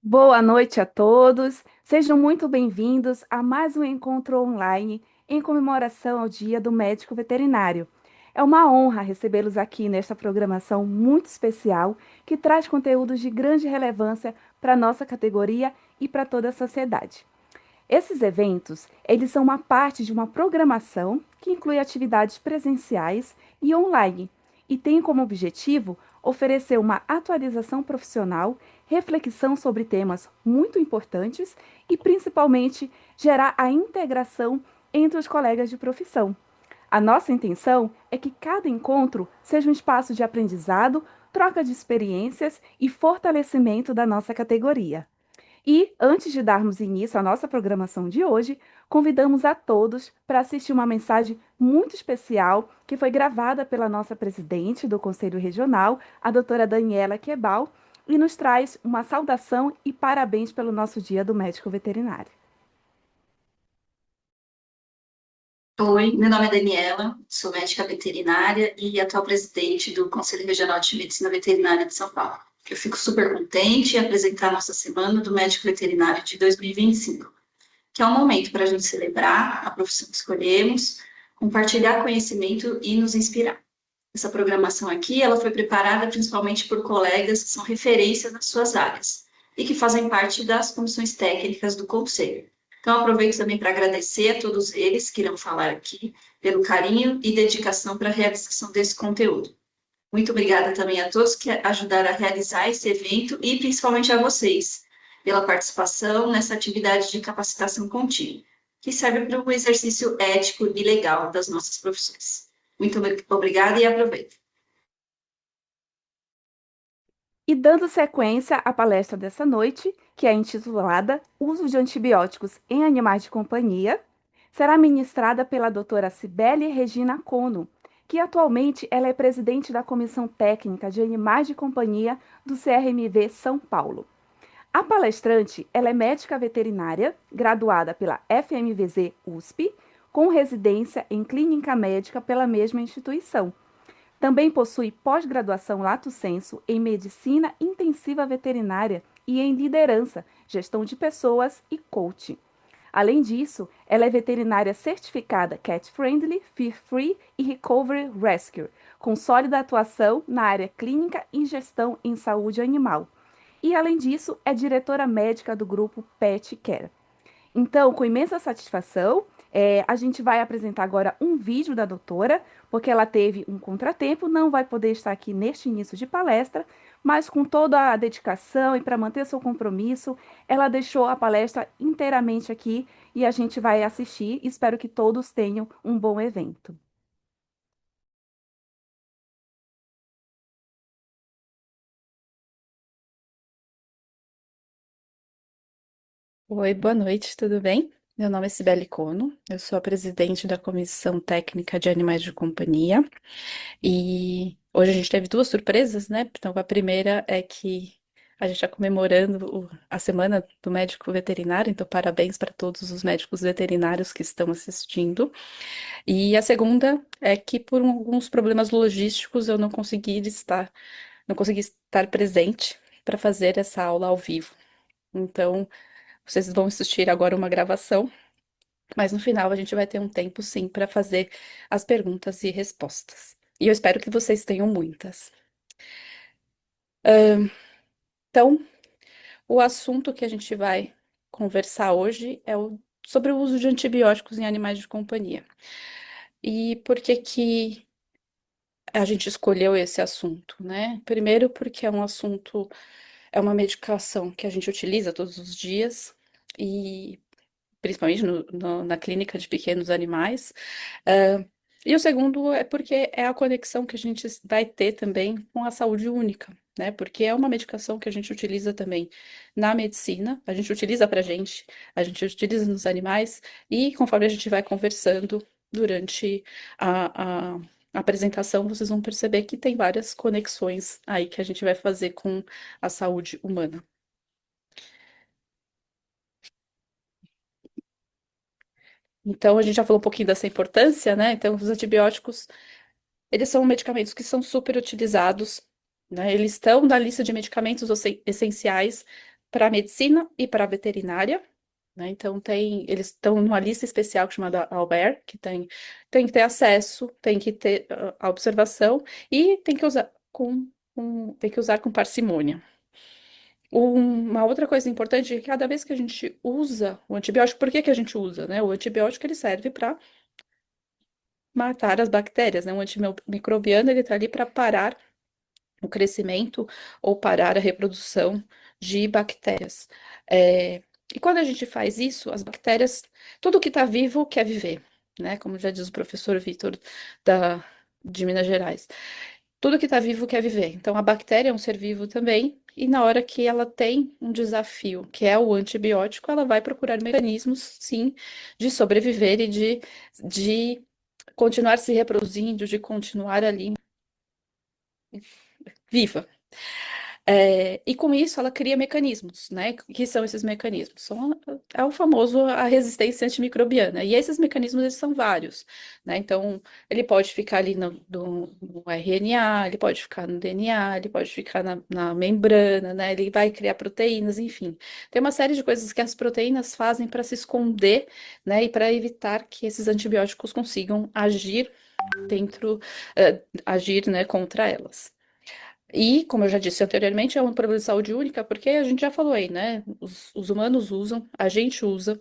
Boa noite a todos. Sejam muito bem-vindos a mais um encontro online em comemoração ao Dia do Médico Veterinário. É uma honra recebê-los aqui nesta programação muito especial que traz conteúdos de grande relevância para a nossa categoria e para toda a sociedade. Esses eventos, eles são uma parte de uma programação que inclui atividades presenciais e online e tem como objetivo oferecer uma atualização profissional, reflexão sobre temas muito importantes e principalmente gerar a integração entre os colegas de profissão. A nossa intenção é que cada encontro seja um espaço de aprendizado, troca de experiências e fortalecimento da nossa categoria. E, antes de darmos início à nossa programação de hoje, convidamos a todos para assistir uma mensagem muito especial que foi gravada pela nossa presidente do Conselho Regional, a doutora Daniela Quebal, e nos traz uma saudação e parabéns pelo nosso Dia do Médico Veterinário. Oi, meu nome é Daniela, sou médica veterinária e atual presidente do Conselho Regional de Medicina Veterinária de São Paulo. Eu fico super contente em apresentar a nossa Semana do Médico Veterinário de 2025, que é um momento para a gente celebrar a profissão que escolhemos, compartilhar conhecimento e nos inspirar. Essa programação aqui, ela foi preparada principalmente por colegas que são referências nas suas áreas e que fazem parte das comissões técnicas do Conselho. Então, aproveito também para agradecer a todos eles que irão falar aqui pelo carinho e dedicação para a realização desse conteúdo. Muito obrigada também a todos que ajudaram a realizar esse evento e principalmente a vocês pela participação nessa atividade de capacitação contínua, que serve para um exercício ético e legal das nossas profissões. Muito obrigada e aproveita. E dando sequência à palestra dessa noite, que é intitulada Uso de antibióticos em animais de companhia, será ministrada pela doutora Cibele Regina Cono, que atualmente ela é presidente da Comissão Técnica de Animais de Companhia do CRMV São Paulo. A palestrante, ela é médica veterinária, graduada pela FMVZ USP, com residência em clínica médica pela mesma instituição. Também possui pós-graduação lato sensu em medicina intensiva veterinária e em liderança, gestão de pessoas e coaching. Além disso, ela é veterinária certificada Cat Friendly, Fear Free e Recovery Rescue, com sólida atuação na área clínica e gestão em saúde animal. E, além disso, é diretora médica do grupo Pet Care. Então, com imensa satisfação, a gente vai apresentar agora um vídeo da doutora, porque ela teve um contratempo, não vai poder estar aqui neste início de palestra, mas com toda a dedicação e para manter seu compromisso, ela deixou a palestra inteiramente aqui e a gente vai assistir. Espero que todos tenham um bom evento. Oi, boa noite, tudo bem? Meu nome é Cibele Cono, eu sou a presidente da Comissão Técnica de Animais de Companhia e hoje a gente teve duas surpresas, né? Então, a primeira é que a gente está comemorando a Semana do Médico Veterinário, então parabéns para todos os médicos veterinários que estão assistindo. E a segunda é que por alguns problemas logísticos eu não consegui estar presente para fazer essa aula ao vivo. Então, vocês vão assistir agora uma gravação, mas no final a gente vai ter um tempo sim para fazer as perguntas e respostas. E eu espero que vocês tenham muitas. Então, o assunto que a gente vai conversar hoje é sobre o uso de antibióticos em animais de companhia. E por que que a gente escolheu esse assunto, né? Primeiro, porque é um assunto, é uma medicação que a gente utiliza todos os dias e principalmente na clínica de pequenos animais. Ah, e o segundo é porque é a conexão que a gente vai ter também com a saúde única, né? Porque é uma medicação que a gente utiliza também na medicina, a gente utiliza para a gente utiliza nos animais, e conforme a gente vai conversando durante a apresentação, vocês vão perceber que tem várias conexões aí que a gente vai fazer com a saúde humana. Então, a gente já falou um pouquinho dessa importância, né? Então, os antibióticos, eles são medicamentos que são super utilizados, né? Eles estão na lista de medicamentos essenciais para a medicina e para a veterinária, né? Então eles estão numa lista especial chamada Albert, que tem que ter acesso, tem que ter a observação e tem que usar tem que usar com parcimônia. Uma outra coisa importante é que cada vez que a gente usa o antibiótico, por que que a gente usa, né? O antibiótico ele serve para matar as bactérias, né? O antimicrobiano ele está ali para parar o crescimento ou parar a reprodução de bactérias. E quando a gente faz isso, as bactérias, tudo que está vivo quer viver, né? Como já diz o professor Vitor da, de Minas Gerais. Tudo que está vivo quer viver. Então, a bactéria é um ser vivo também, e na hora que ela tem um desafio, que é o antibiótico, ela vai procurar mecanismos, sim, de sobreviver e de continuar se reproduzindo, de continuar ali viva. E com isso ela cria mecanismos, né? Que são esses mecanismos? É o famoso a resistência antimicrobiana. E esses mecanismos eles são vários, né? Então ele pode ficar ali no RNA, ele pode ficar no DNA, ele pode ficar na membrana, né? Ele vai criar proteínas, enfim. Tem uma série de coisas que as proteínas fazem para se esconder, né? E para evitar que esses antibióticos consigam agir agir, né, contra elas. E, como eu já disse anteriormente, é um problema de saúde única, porque a gente já falou aí, né? Os humanos usam, a gente usa,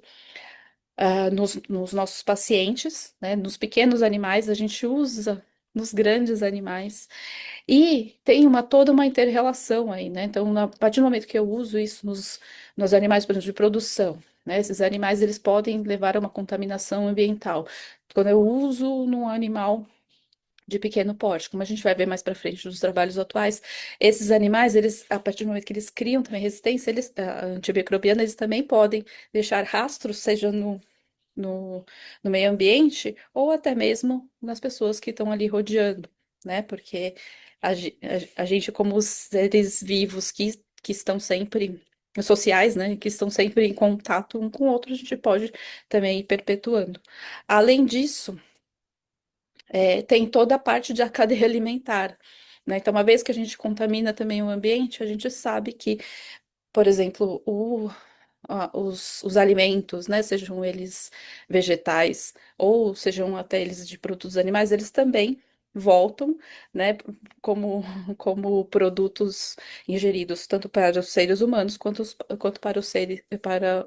nos nossos pacientes, né? Nos pequenos animais, a gente usa nos grandes animais. E tem toda uma inter-relação aí, né? Então, a partir do momento que eu uso isso nos animais, por exemplo, de produção, né? Esses animais, eles podem levar a uma contaminação ambiental. Quando eu uso num animal de pequeno porte, como a gente vai ver mais para frente nos trabalhos atuais, esses animais, eles, a partir do momento que eles criam também resistência, a antimicrobiana, eles também podem deixar rastros, seja no, no meio ambiente ou até mesmo nas pessoas que estão ali rodeando, né? Porque a gente, como os seres vivos que estão sempre sociais, né, que estão sempre em contato um com o outro, a gente pode também ir perpetuando. Além disso, tem toda a parte de cadeia alimentar, né? Então, uma vez que a gente contamina também o ambiente, a gente sabe que, por exemplo, os alimentos, né, sejam eles vegetais ou sejam até eles de produtos animais, eles também voltam, né, como, como produtos ingeridos tanto para os seres humanos quanto para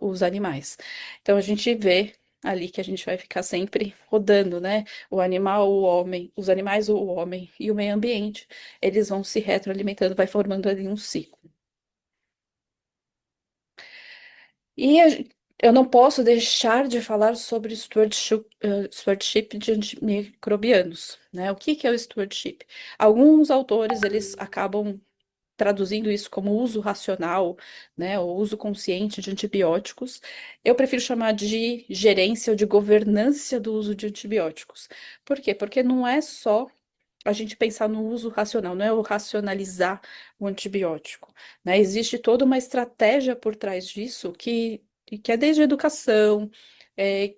os animais. Então a gente vê ali que a gente vai ficar sempre rodando, né? O animal, o homem, os animais, o homem e o meio ambiente, eles vão se retroalimentando, vai formando ali um ciclo. E eu não posso deixar de falar sobre stewardship de antimicrobianos, né? O que que é o stewardship? Alguns autores, eles acabam traduzindo isso como uso racional, né, ou uso consciente de antibióticos. Eu prefiro chamar de gerência ou de governança do uso de antibióticos. Por quê? Porque não é só a gente pensar no uso racional, não é o racionalizar o antibiótico, né? Existe toda uma estratégia por trás disso que é desde a educação,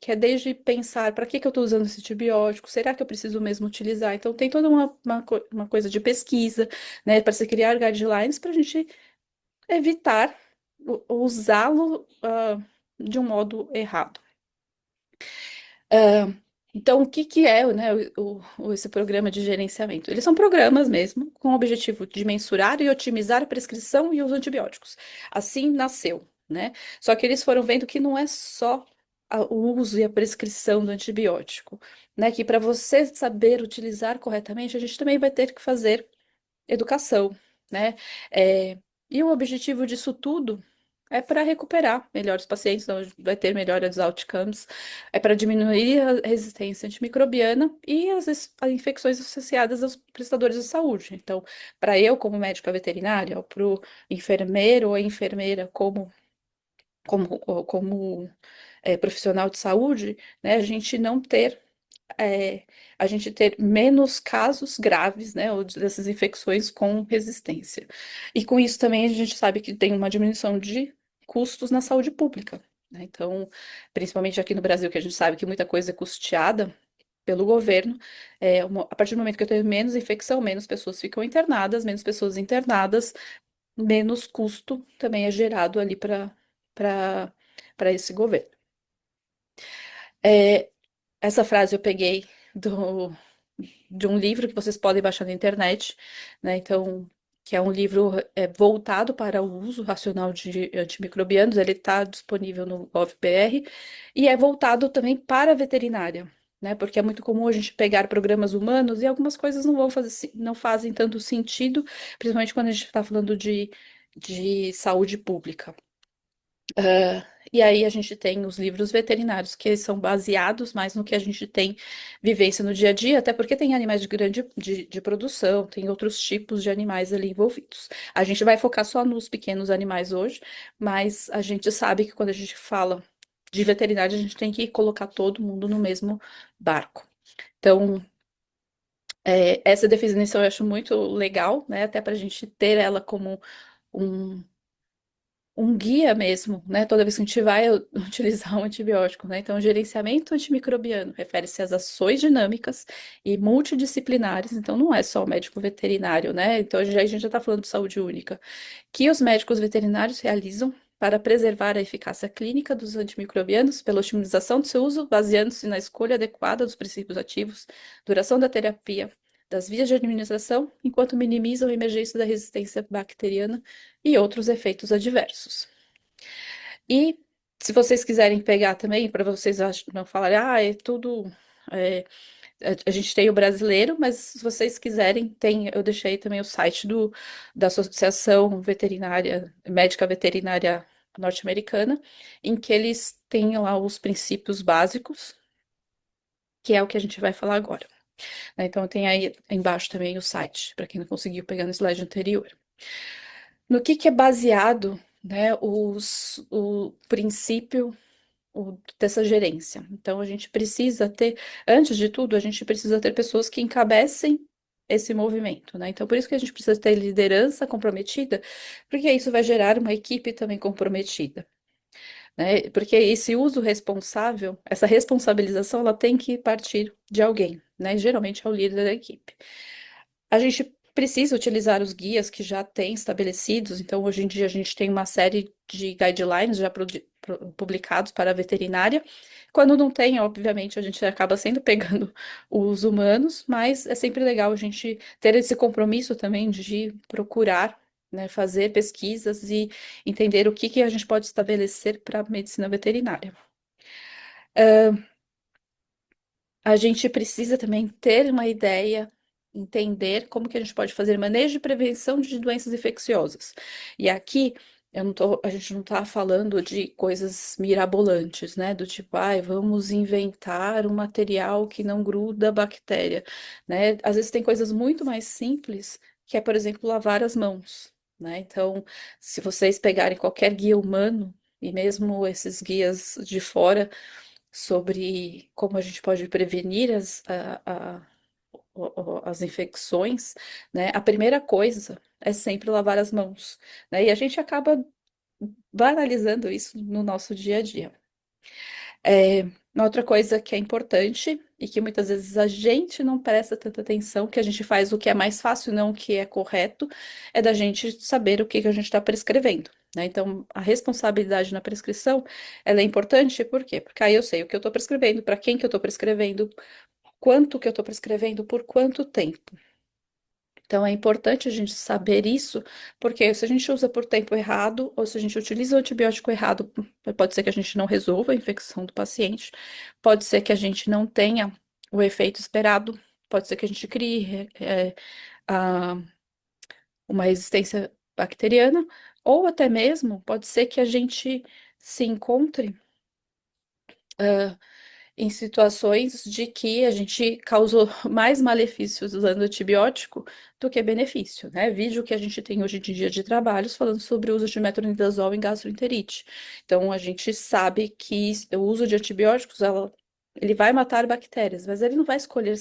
que é desde pensar para que eu estou usando esse antibiótico, será que eu preciso mesmo utilizar? Então, tem toda uma coisa de pesquisa, né, para se criar guidelines para a gente evitar usá-lo, de um modo errado. Ah, então, o que que é, né, esse programa de gerenciamento? Eles são programas mesmo, com o objetivo de mensurar e otimizar a prescrição e os antibióticos. Assim nasceu, né? Só que eles foram vendo que não é só o uso e a prescrição do antibiótico, né? Que para você saber utilizar corretamente, a gente também vai ter que fazer educação, né? É, e o objetivo disso tudo é para recuperar melhores pacientes, então vai ter melhores outcomes, é para diminuir a resistência antimicrobiana e as infecções associadas aos prestadores de saúde. Então, para eu, como médica veterinária, ou para o enfermeiro ou a enfermeira, como profissional de saúde, né, é, a gente ter menos casos graves, né, ou dessas infecções com resistência. E com isso também a gente sabe que tem uma diminuição de custos na saúde pública, né? Então, principalmente aqui no Brasil, que a gente sabe que muita coisa é custeada pelo governo, a partir do momento que eu tenho menos infecção, menos pessoas ficam internadas, menos pessoas internadas, menos custo também é gerado ali para para esse governo. É, essa frase eu peguei de um livro que vocês podem baixar na internet, né? Então, que é um livro voltado para o uso racional de antimicrobianos, ele está disponível no GovBR e é voltado também para a veterinária, né? Porque é muito comum a gente pegar programas humanos e algumas coisas não vão fazer, não fazem tanto sentido, principalmente quando a gente está falando de saúde pública. E aí a gente tem os livros veterinários, que são baseados mais no que a gente tem vivência no dia a dia, até porque tem animais de grande de produção, tem outros tipos de animais ali envolvidos. A gente vai focar só nos pequenos animais hoje, mas a gente sabe que quando a gente fala de veterinária, a gente tem que colocar todo mundo no mesmo barco. Então, essa definição eu acho muito legal, né? Até para a gente ter ela como um um guia mesmo, né? Toda vez que a gente vai utilizar um antibiótico, né? Então, gerenciamento antimicrobiano refere-se às ações dinâmicas e multidisciplinares, então não é só o médico veterinário, né? Então, a gente já está falando de saúde única, que os médicos veterinários realizam para preservar a eficácia clínica dos antimicrobianos pela otimização do seu uso, baseando-se na escolha adequada dos princípios ativos, duração da terapia, das vias de administração, enquanto minimizam a emergência da resistência bacteriana e outros efeitos adversos. E se vocês quiserem pegar também, para vocês não falarem, é tudo. é, a gente tem o brasileiro, mas se vocês quiserem, eu deixei também o site da Associação Veterinária, Médica Veterinária Norte-Americana, em que eles têm lá os princípios básicos, que é o que a gente vai falar agora, né? Então tem aí embaixo também o site, para quem não conseguiu pegar no slide anterior. No que é baseado, né, o princípio dessa gerência? Então, a gente precisa ter, antes de tudo, a gente precisa ter pessoas que encabecem esse movimento, né? Então, por isso que a gente precisa ter liderança comprometida, porque isso vai gerar uma equipe também comprometida, né? Porque esse uso responsável, essa responsabilização, ela tem que partir de alguém, né? Geralmente é o líder da equipe. A gente precisa utilizar os guias que já tem estabelecidos, então hoje em dia a gente tem uma série de guidelines já publicados para a veterinária. Quando não tem, obviamente, a gente acaba sempre pegando os humanos, mas é sempre legal a gente ter esse compromisso também de procurar, né, fazer pesquisas e entender o que a gente pode estabelecer para a medicina veterinária. A gente precisa também ter uma ideia, entender como que a gente pode fazer manejo e prevenção de doenças infecciosas. E aqui a gente não está falando de coisas mirabolantes, né? Do tipo, vamos inventar um material que não gruda a bactéria, né? Às vezes tem coisas muito mais simples, que é, por exemplo, lavar as mãos, né? Então, se vocês pegarem qualquer guia humano, e mesmo esses guias de fora, sobre como a gente pode prevenir as infecções, né? A primeira coisa é sempre lavar as mãos, né? E a gente acaba banalizando isso no nosso dia a dia. Uma outra coisa que é importante e que muitas vezes a gente não presta tanta atenção, que a gente faz o que é mais fácil, não o que é correto, é da gente saber o que que a gente está prescrevendo, né? Então, a responsabilidade na prescrição, ela é importante, por quê? Porque aí eu sei o que eu estou prescrevendo, para quem que eu estou prescrevendo, quanto que eu estou prescrevendo, por quanto tempo. Então, é importante a gente saber isso, porque se a gente usa por tempo errado, ou se a gente utiliza o antibiótico errado, pode ser que a gente não resolva a infecção do paciente, pode ser que a gente não tenha o efeito esperado, pode ser que a gente crie a- uma resistência bacteriana, ou até mesmo pode ser que a gente se encontre em situações de que a gente causou mais malefícios usando antibiótico do que benefício, né? Vídeo que a gente tem hoje em dia de trabalhos falando sobre o uso de metronidazol em gastroenterite. Então, a gente sabe que o uso de antibióticos, ele vai matar bactérias, mas ele não vai escolher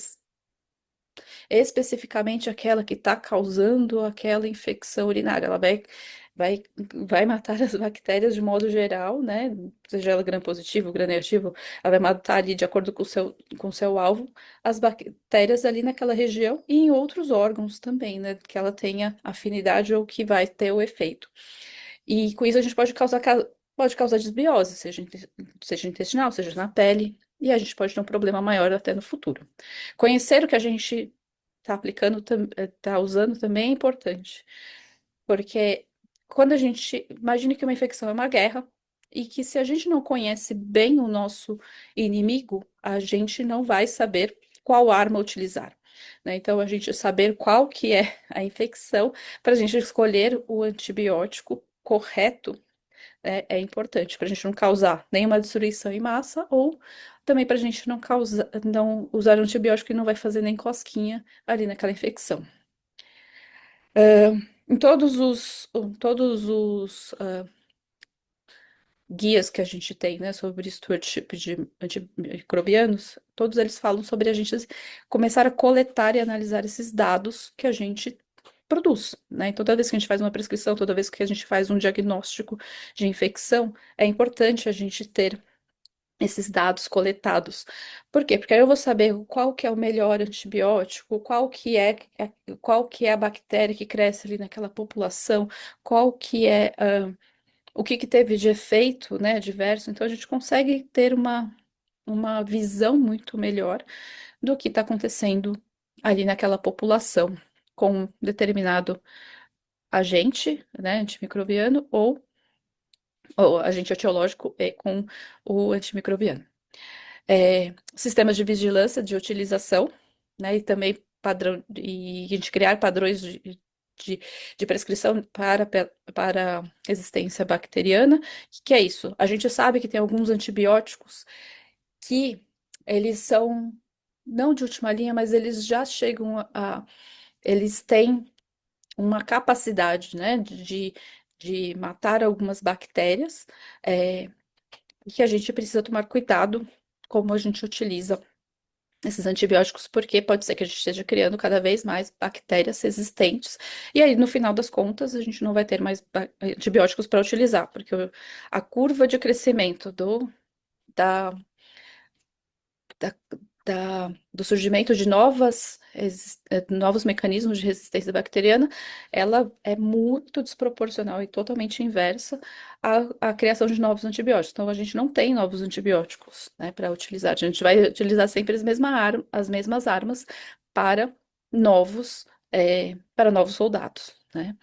especificamente aquela que está causando aquela infecção urinária. Ela vai vai, vai matar as bactérias de modo geral, né? Seja ela gram-positivo, gram-negativo, ela vai matar ali de acordo com o seu alvo, as bactérias ali naquela região e em outros órgãos também, né? Que ela tenha afinidade ou que vai ter o efeito. E com isso a gente pode causar desbiose, seja intestinal, seja na pele, e a gente pode ter um problema maior até no futuro. Conhecer o que a gente está aplicando, está usando também é importante, porque quando a gente imagine que uma infecção é uma guerra, e que se a gente não conhece bem o nosso inimigo, a gente não vai saber qual arma utilizar, né? Então, a gente saber qual que é a infecção para a gente escolher o antibiótico correto é importante para a gente não causar nenhuma destruição em massa ou também para a gente não usar antibiótico que não vai fazer nem cosquinha ali naquela infecção. Em todos os guias que a gente tem, né, sobre stewardship de antimicrobianos, todos eles falam sobre a gente começar a coletar e analisar esses dados que a gente produz, né? Então, toda vez que a gente faz uma prescrição, toda vez que a gente faz um diagnóstico de infecção, é importante a gente ter esses dados coletados. Por quê? Porque aí eu vou saber qual que é o melhor antibiótico, qual que é a bactéria que cresce ali naquela população, qual que é o que que teve de efeito, né, adverso. Então a gente consegue ter uma visão muito melhor do que está acontecendo ali naquela população com um determinado agente, né, antimicrobiano ou agente etiológico e com o antimicrobiano. Sistemas de vigilância de utilização, né, e também e a gente criar padrões de, de prescrição para resistência bacteriana. O que é isso? A gente sabe que tem alguns antibióticos que eles são não de última linha, mas eles já chegam eles têm uma capacidade, né, de matar algumas bactérias, é, e que a gente precisa tomar cuidado como a gente utiliza esses antibióticos, porque pode ser que a gente esteja criando cada vez mais bactérias resistentes, e aí, no final das contas, a gente não vai ter mais antibióticos para utilizar, porque a curva de crescimento da, da- do surgimento de novos mecanismos de resistência bacteriana, ela é muito desproporcional e totalmente inversa à criação de novos antibióticos. Então, a gente não tem novos antibióticos, né, para utilizar. A gente vai utilizar sempre as mesmas armas para para novos soldados, né?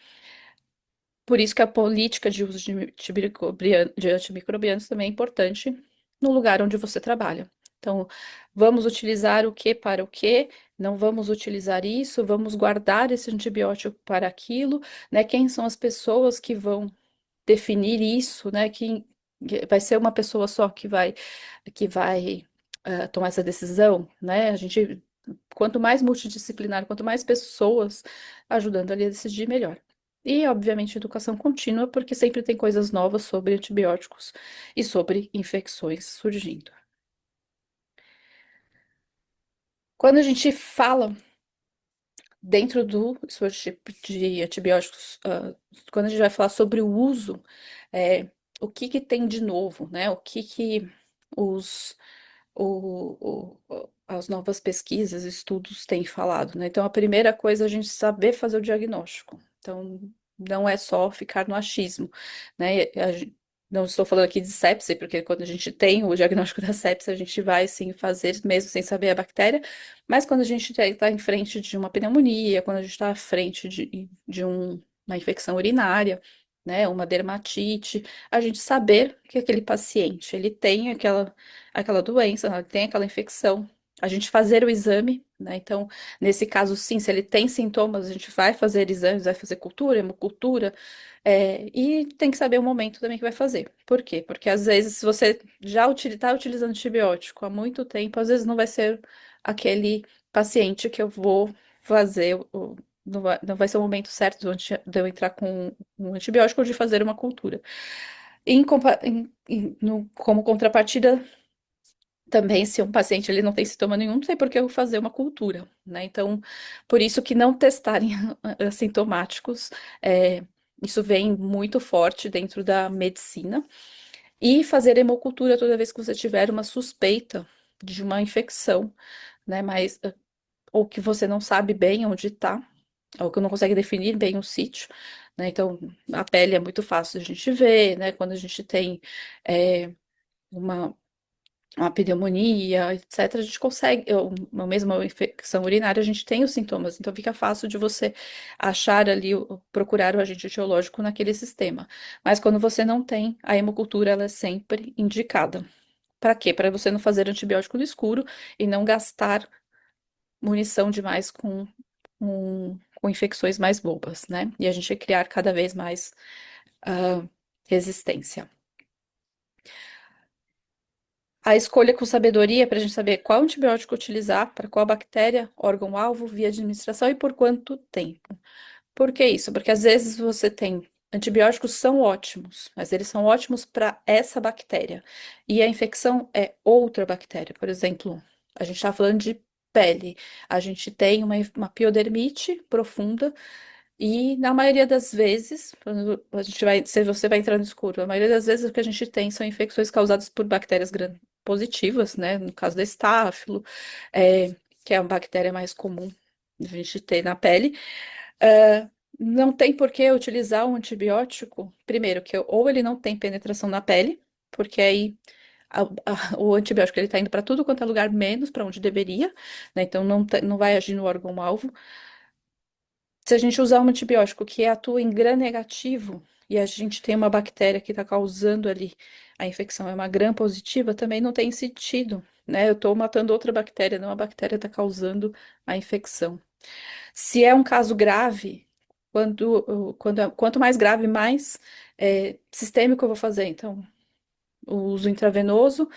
Por isso que a política de uso de antimicrobianos também é importante no lugar onde você trabalha. Então, vamos utilizar o que para o quê? Não vamos utilizar isso, vamos guardar esse antibiótico para aquilo, né? Quem são as pessoas que vão definir isso, né? Que vai ser uma pessoa só que vai tomar essa decisão, né? Quanto mais multidisciplinar, quanto mais pessoas ajudando ali a decidir, melhor. E, obviamente, educação contínua, porque sempre tem coisas novas sobre antibióticos e sobre infecções surgindo. Quando a gente fala dentro do stewardship de antibióticos, quando a gente vai falar sobre o uso, o que que tem de novo, né? O que que os, as novas pesquisas, estudos têm falado, né? Então, a primeira coisa é a gente saber fazer o diagnóstico. Então, não é só ficar no achismo, né? Não estou falando aqui de sepse, porque quando a gente tem o diagnóstico da sepse, a gente vai sim fazer mesmo sem saber a bactéria, mas quando a gente está em frente de uma pneumonia, quando a gente está à frente uma infecção urinária, né, uma dermatite, a gente saber que aquele paciente, ele tem aquela doença, né, ele tem aquela infecção, a gente fazer o exame, né, então, nesse caso, sim, se ele tem sintomas, a gente vai fazer exames, vai fazer cultura, hemocultura, e tem que saber o momento também que vai fazer. Por quê? Porque às vezes, se você já está utilizando antibiótico há muito tempo, às vezes não vai ser aquele paciente que eu vou fazer, não vai ser o momento certo de eu entrar com um antibiótico ou de fazer uma cultura. Como contrapartida, também, se um paciente ele não tem sintoma nenhum, não tem por que eu fazer uma cultura, né? Então, por isso que não testarem assintomáticos Isso vem muito forte dentro da medicina. E fazer hemocultura toda vez que você tiver uma suspeita de uma infecção, né? Mas, ou que você não sabe bem onde está, ou que não consegue definir bem o sítio, né? Então, a pele é muito fácil de a gente ver, né? Quando a gente tem é, uma uma pneumonia, etc., a gente consegue, ou uma mesma infecção urinária, a gente tem os sintomas, então fica fácil de você achar ali, procurar o agente etiológico naquele sistema. Mas quando você não tem, a hemocultura ela é sempre indicada. Para quê? Para você não fazer antibiótico no escuro e não gastar munição demais com infecções mais bobas, né? E a gente criar cada vez mais resistência. A escolha com sabedoria para a gente saber qual antibiótico utilizar, para qual bactéria, órgão-alvo, via administração e por quanto tempo. Por que isso? Porque às vezes você tem antibióticos são ótimos, mas eles são ótimos para essa bactéria. E a infecção é outra bactéria. Por exemplo, a gente está falando de pele. A gente tem uma piodermite profunda e na maioria das vezes, quando a gente vai, se você vai entrar no escuro, a maioria das vezes o que a gente tem são infecções causadas por bactérias positivas, né? No caso da estáfilo, que é a bactéria mais comum a gente ter na pele. É, não tem por que utilizar um antibiótico, primeiro, que ou ele não tem penetração na pele, porque aí o antibiótico ele está indo para tudo quanto é lugar, menos para onde deveria, né? Então não vai agir no órgão-alvo. Se a gente usar um antibiótico que atua em gram-negativo e a gente tem uma bactéria que está causando ali a infecção, é uma gram-positiva, também não tem sentido, né? Eu estou matando outra bactéria, não a bactéria está causando a infecção. Se é um caso grave, quanto mais grave, mais sistêmico eu vou fazer. Então, o uso intravenoso,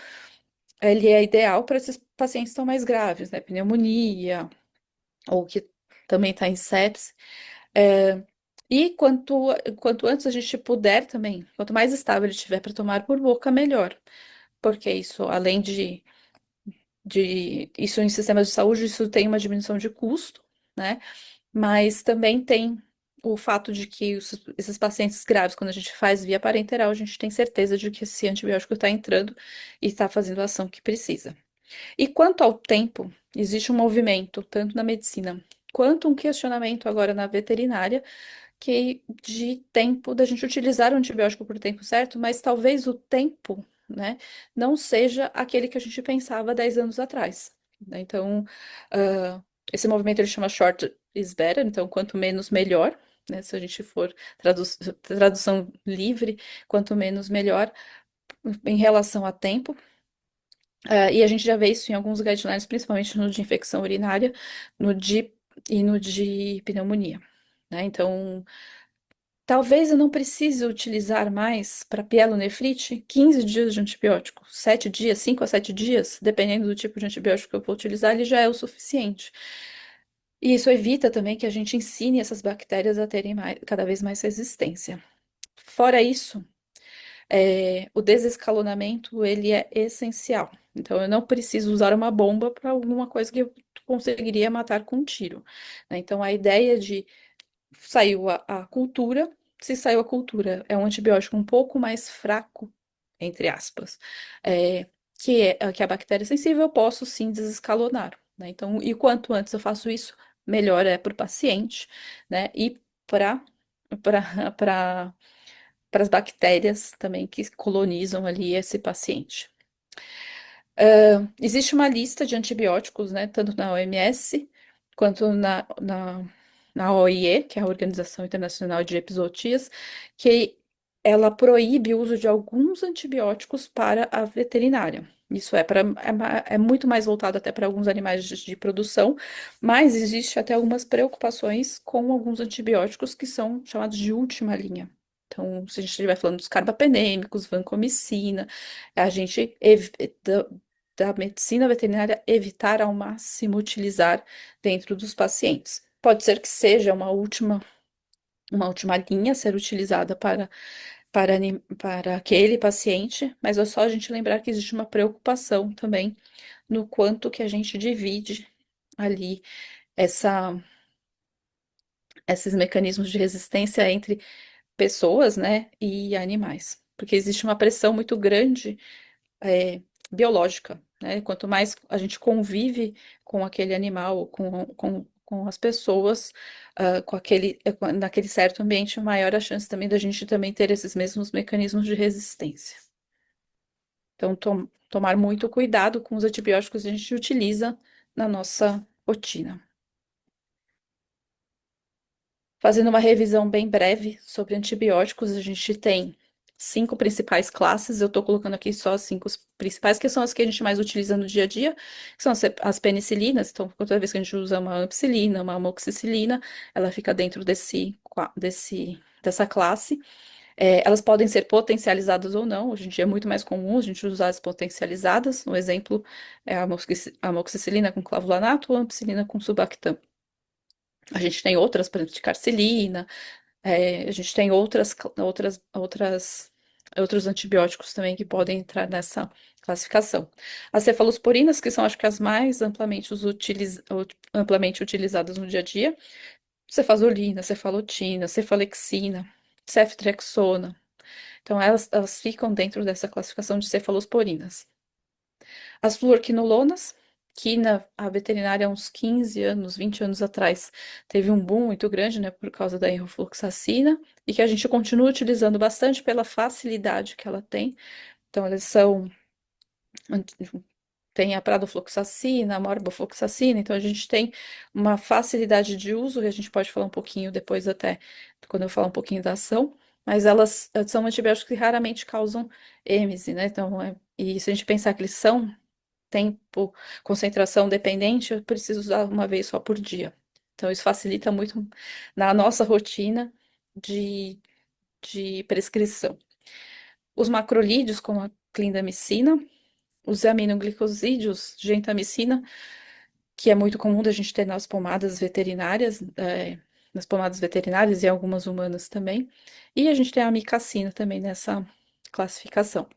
ele é ideal para esses pacientes que estão mais graves, né? Pneumonia, ou que também está em sepse. É, e quanto antes a gente puder também, quanto mais estável ele estiver para tomar por boca, melhor. Porque isso, além de isso em sistemas de saúde, isso tem uma diminuição de custo, né? Mas também tem o fato de que esses pacientes graves, quando a gente faz via parenteral, a gente tem certeza de que esse antibiótico está entrando e está fazendo a ação que precisa. E quanto ao tempo, existe um movimento, tanto na medicina quanto um questionamento agora na veterinária, que de tempo da gente utilizar o antibiótico por tempo certo, mas talvez o tempo, né, não seja aquele que a gente pensava 10 anos atrás, né? Então, ah, esse movimento ele chama short is better, então quanto menos melhor, né? Se a gente for tradução livre, quanto menos melhor em relação a tempo. E a gente já vê isso em alguns guidelines, principalmente no de infecção urinária, no de e no de pneumonia, né? Então, talvez eu não precise utilizar mais para pielonefrite 15 dias de antibiótico, 7 dias, 5 a 7 dias, dependendo do tipo de antibiótico que eu vou utilizar, ele já é o suficiente. E isso evita também que a gente ensine essas bactérias a terem cada vez mais resistência. Fora isso, o desescalonamento ele é essencial. Então, eu não preciso usar uma bomba para alguma coisa que eu conseguiria matar com um tiro, né? Então, a ideia de saiu a cultura. Se saiu a cultura, é um antibiótico um pouco mais fraco, entre aspas, é, que a bactéria é sensível, eu posso sim desescalonar, né? Então, e quanto antes eu faço isso, melhor é para o paciente, né? E para para as bactérias também que colonizam ali esse paciente. Existe uma lista de antibióticos, né, tanto na OMS quanto na OIE, que é a Organização Internacional de Epizootias, que ela proíbe o uso de alguns antibióticos para a veterinária. Isso é muito mais voltado até para alguns animais de produção, mas existe até algumas preocupações com alguns antibióticos que são chamados de última linha. Então, se a gente estiver falando dos carbapenêmicos, vancomicina, a gente da medicina veterinária evitar ao máximo utilizar dentro dos pacientes. Pode ser que seja uma última linha a ser utilizada para aquele paciente, mas é só a gente lembrar que existe uma preocupação também no quanto que a gente divide ali essa, esses mecanismos de resistência entre pessoas, né, e animais, porque existe uma pressão muito grande, é, biológica, né? Quanto mais a gente convive com aquele animal, com as pessoas, com naquele certo ambiente, maior a chance também da gente também ter esses mesmos mecanismos de resistência. Então, tomar muito cuidado com os antibióticos que a gente utiliza na nossa rotina. Fazendo uma revisão bem breve sobre antibióticos, a gente tem 5 principais classes. Eu estou colocando aqui só as 5 principais, que são as que a gente mais utiliza no dia a dia, que são as penicilinas. Então, toda vez que a gente usa uma ampicilina, uma amoxicilina, ela fica dentro dessa classe. Elas podem ser potencializadas ou não. Hoje em dia é muito mais comum a gente usar as potencializadas. Um exemplo é a amoxicilina com clavulanato ou a ampicilina com subactam. A gente tem outras, por exemplo, de carcelina, a gente tem outros antibióticos também que podem entrar nessa classificação. As cefalosporinas, que são acho que as mais amplamente utilizadas no dia a dia, cefazolina, cefalotina, cefalexina, ceftriaxona. Então, elas ficam dentro dessa classificação de cefalosporinas. As fluorquinolonas, que a veterinária há uns 15 anos, 20 anos atrás, teve um boom muito grande, né, por causa da enrofloxacina, e que a gente continua utilizando bastante pela facilidade que ela tem. Então, elas são, tem a pradofloxacina, a morbofloxacina, então a gente tem uma facilidade de uso, que a gente pode falar um pouquinho depois até, quando eu falar um pouquinho da ação, mas elas são antibióticos que raramente causam êmese, né, então, e se a gente pensar que eles são tempo, concentração dependente, eu preciso usar uma vez só por dia. Então, isso facilita muito na nossa rotina de, de prescrição. Os macrolídeos, como a clindamicina, os aminoglicosídeos, gentamicina, que é muito comum da gente ter nas pomadas veterinárias e algumas humanas também. E a gente tem a amicacina também nessa classificação.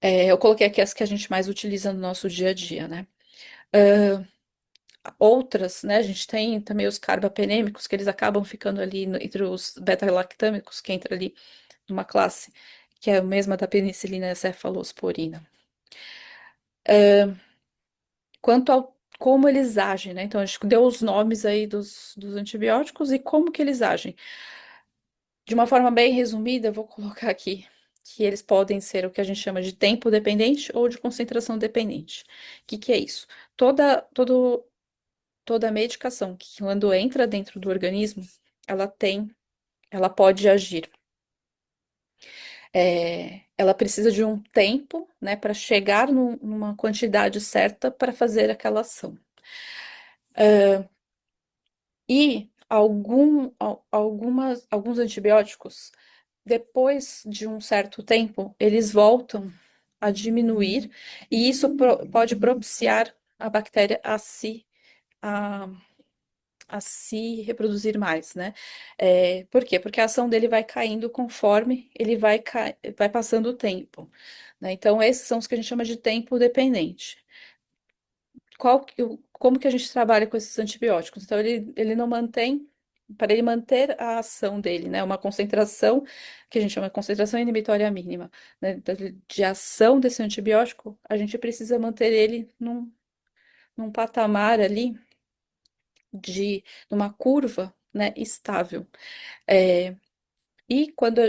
Eu coloquei aqui as que a gente mais utiliza no nosso dia a dia, né? Outras, né? A gente tem também os carbapenêmicos, que eles acabam ficando ali entre os beta-lactâmicos, que entra ali numa classe que é a mesma da penicilina e a cefalosporina. Quanto ao como eles agem, né? Então, a gente deu os nomes aí dos antibióticos e como que eles agem. De uma forma bem resumida, eu vou colocar aqui que eles podem ser o que a gente chama de tempo dependente ou de concentração dependente. O que que é isso? Toda medicação que quando entra dentro do organismo, ela pode agir. Ela precisa de um tempo, né, para chegar numa quantidade certa para fazer aquela ação. E alguns antibióticos, depois de um certo tempo, eles voltam a diminuir, e isso pode propiciar a bactéria a a se reproduzir mais, né? Por quê? Porque a ação dele vai caindo conforme ele vai passando o tempo, né? Então, esses são os que a gente chama de tempo dependente. Como que a gente trabalha com esses antibióticos? Então, ele não mantém, para ele manter a ação dele, né? Uma concentração, que a gente chama de concentração inibitória mínima, né? De ação desse antibiótico, a gente precisa manter ele num patamar ali numa curva, né, estável. É, e quando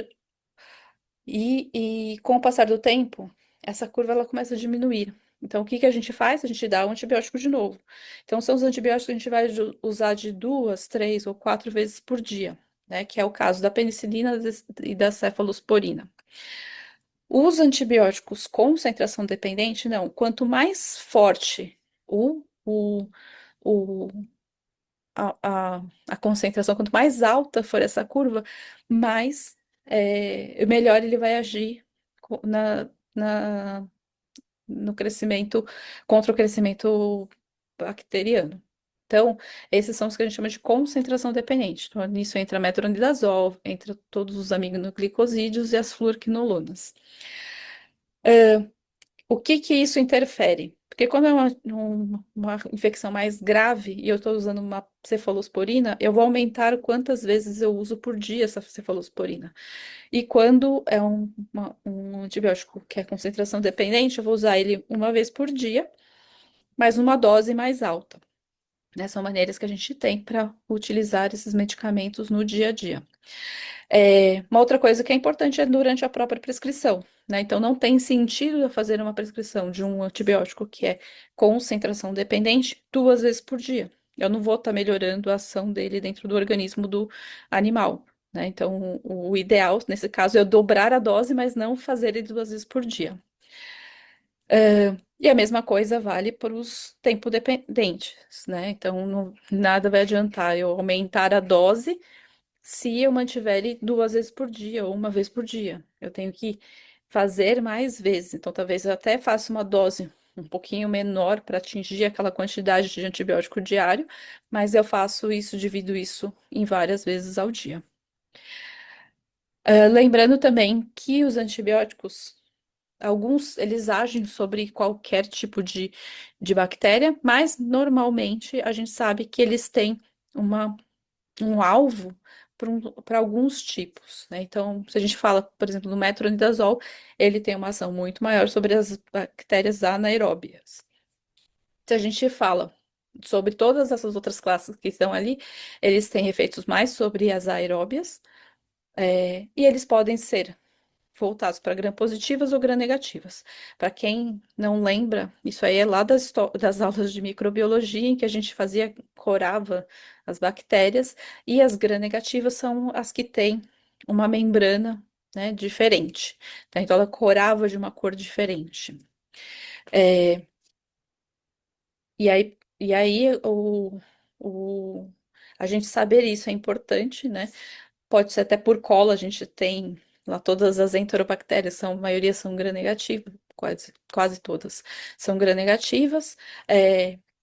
e com o passar do tempo, essa curva ela começa a diminuir. Então, o que que a gente faz? A gente dá o antibiótico de novo. Então, são os antibióticos que a gente vai usar de 2, 3 ou 4 vezes por dia, né? Que é o caso da penicilina e da cefalosporina. Os antibióticos com concentração dependente, não. Quanto mais forte o, o, o a, a, a concentração, quanto mais alta for essa curva, mais melhor ele vai agir no crescimento, contra o crescimento bacteriano. Então, esses são os que a gente chama de concentração dependente. Então, nisso entra a metronidazol, entra todos os aminoglicosídeos e as fluorquinolonas. O que que isso interfere? Porque quando é uma infecção mais grave e eu estou usando uma cefalosporina, eu vou aumentar quantas vezes eu uso por dia essa cefalosporina. E quando é um antibiótico que é concentração dependente, eu vou usar ele uma vez por dia, mas numa dose mais alta. Né? São maneiras que a gente tem para utilizar esses medicamentos no dia a dia. Uma outra coisa que é importante é durante a própria prescrição, né? Então, não tem sentido eu fazer uma prescrição de um antibiótico que é concentração dependente 2 vezes por dia. Eu não vou estar melhorando a ação dele dentro do organismo do animal, né? Então, o ideal, nesse caso, é eu dobrar a dose, mas não fazer ele 2 vezes por dia. E a mesma coisa vale para os tempo dependentes, né? Então, nada vai adiantar eu aumentar a dose se eu mantiver ele 2 vezes por dia ou uma vez por dia. Eu tenho que fazer mais vezes. Então, talvez eu até faça uma dose um pouquinho menor para atingir aquela quantidade de antibiótico diário, mas eu faço isso, divido isso em várias vezes ao dia. Lembrando também que os antibióticos, alguns, eles agem sobre qualquer tipo de bactéria, mas normalmente a gente sabe que eles têm uma um alvo para alguns tipos, né? Então, se a gente fala, por exemplo, do metronidazol, ele tem uma ação muito maior sobre as bactérias anaeróbias. Se a gente fala sobre todas essas outras classes que estão ali, eles têm efeitos mais sobre as aeróbias, e eles podem ser voltados para gram-positivas ou gram-negativas. Para quem não lembra, isso aí é lá das aulas de microbiologia, em que a gente fazia, corava as bactérias, e as gram-negativas são as que têm uma membrana, né, diferente. Tá? Então, ela corava de uma cor diferente. É, e aí, a gente saber isso é importante, né? Pode ser até por cola, a gente tem lá todas as enterobactérias, a maioria são gram-negativas, quase todas são gram-negativas.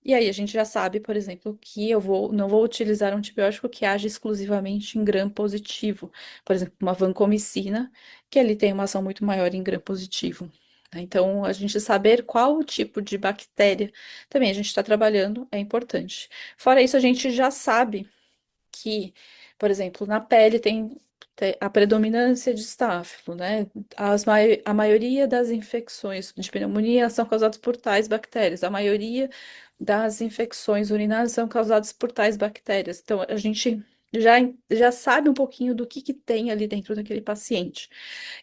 E aí a gente já sabe, por exemplo, que não vou utilizar um antibiótico que age exclusivamente em gram-positivo. Por exemplo, uma vancomicina, que ele tem uma ação muito maior em gram-positivo. Né? Então, a gente saber qual o tipo de bactéria também a gente está trabalhando é importante. Fora isso, a gente já sabe que, por exemplo, na pele tem a predominância de estáfilo, né? A maioria das infecções de pneumonia são causadas por tais bactérias, a maioria das infecções urinárias são causadas por tais bactérias. Então, a gente já, já sabe um pouquinho do que tem ali dentro daquele paciente.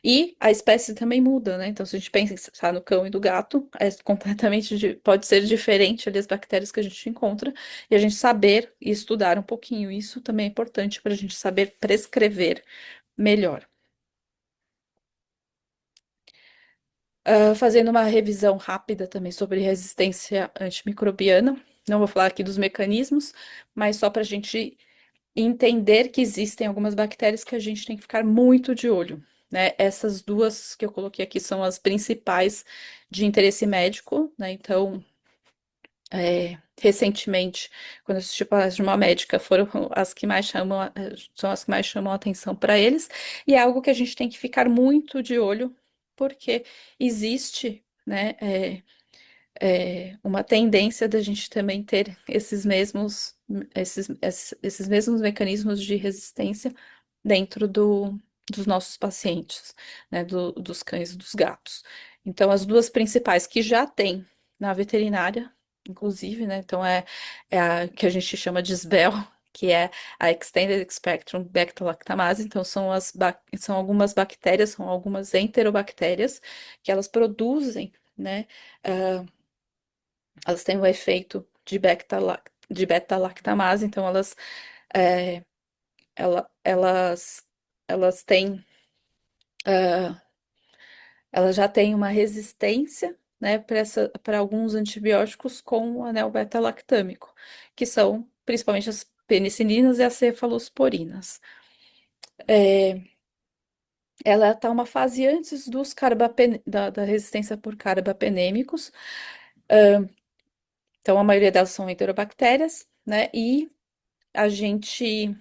E a espécie também muda, né? Então, se a gente pensa em no cão e do gato, é completamente, pode ser diferente ali as bactérias que a gente encontra, e a gente saber e estudar um pouquinho isso também é importante para a gente saber prescrever melhor. Fazendo uma revisão rápida também sobre resistência antimicrobiana, não vou falar aqui dos mecanismos, mas só para a gente entender que existem algumas bactérias que a gente tem que ficar muito de olho, né? Essas duas que eu coloquei aqui são as principais de interesse médico, né? Então, recentemente, quando eu assisti a palestra de uma médica, foram as que mais chamam, são as que mais chamam a atenção para eles, e é algo que a gente tem que ficar muito de olho, porque existe, né? Uma tendência da gente também ter esses mesmos mecanismos de resistência dentro dos nossos pacientes, né, dos cães e dos gatos. Então, as duas principais que já tem na veterinária, inclusive, né, então é a que a gente chama de SBEL, que é a Extended Spectrum Bacillolactamase, então são algumas bactérias, são algumas enterobactérias que elas produzem, né, elas têm o efeito de beta-lactamase, então é, elas, elas têm, ah, elas já têm uma resistência, né, para alguns antibióticos com o anel beta-lactâmico, que são principalmente as penicilinas e as cefalosporinas. Ela está uma fase antes da resistência por carbapenêmicos, então a maioria delas são enterobactérias, né, e a gente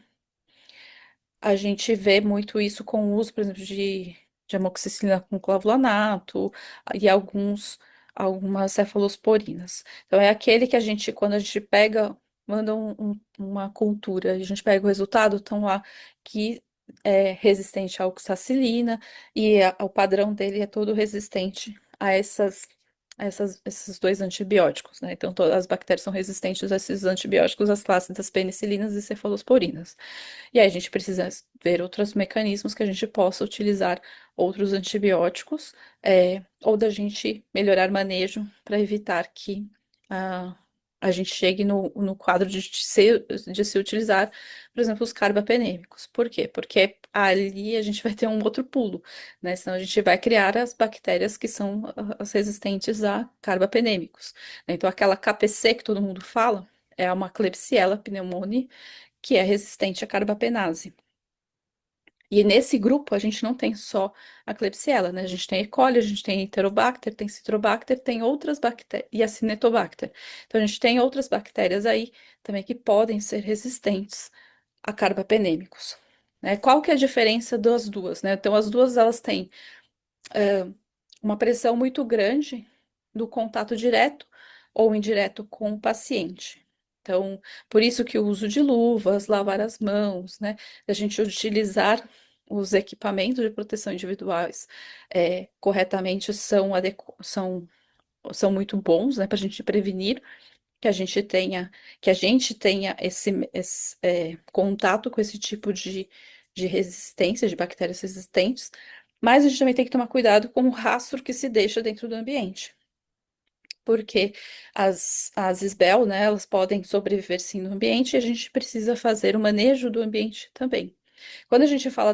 A gente vê muito isso com o uso, por exemplo, de amoxicilina com clavulanato e alguns algumas cefalosporinas. Então, é aquele que a gente, quando a gente pega, manda uma cultura, e a gente pega o resultado, estão lá que é resistente à oxacilina, e o padrão dele é todo resistente a esses dois antibióticos, né? Então, todas as bactérias são resistentes a esses antibióticos, as classes das penicilinas e cefalosporinas. E aí a gente precisa ver outros mecanismos que a gente possa utilizar outros antibióticos, ou da gente melhorar manejo para evitar que a, a gente chegue no quadro de se utilizar, por exemplo, os carbapenêmicos. Por quê? Porque ali a gente vai ter um outro pulo, né? Senão a gente vai criar as bactérias que são as resistentes a carbapenêmicos, né? Então, aquela KPC que todo mundo fala é uma Klebsiella pneumoniae, que é resistente à carbapenase. E nesse grupo a gente não tem só a Klebsiella, né? A gente tem E. coli, a gente tem Enterobacter, tem Citrobacter, tem outras bactérias, e a Cinetobacter. Então a gente tem outras bactérias aí também que podem ser resistentes a carbapenêmicos, né? Qual que é a diferença das duas, né? Então as duas elas têm uma pressão muito grande do contato direto ou indireto com o paciente. Então, por isso que o uso de luvas, lavar as mãos, né, a gente utilizar os equipamentos de proteção individuais corretamente são muito bons, né, para a gente prevenir que a gente tenha esse contato com esse tipo de resistência de bactérias resistentes, mas a gente também tem que tomar cuidado com o rastro que se deixa dentro do ambiente, porque as SBEL, né, elas podem sobreviver sim no ambiente e a gente precisa fazer o manejo do ambiente também. Quando a gente fala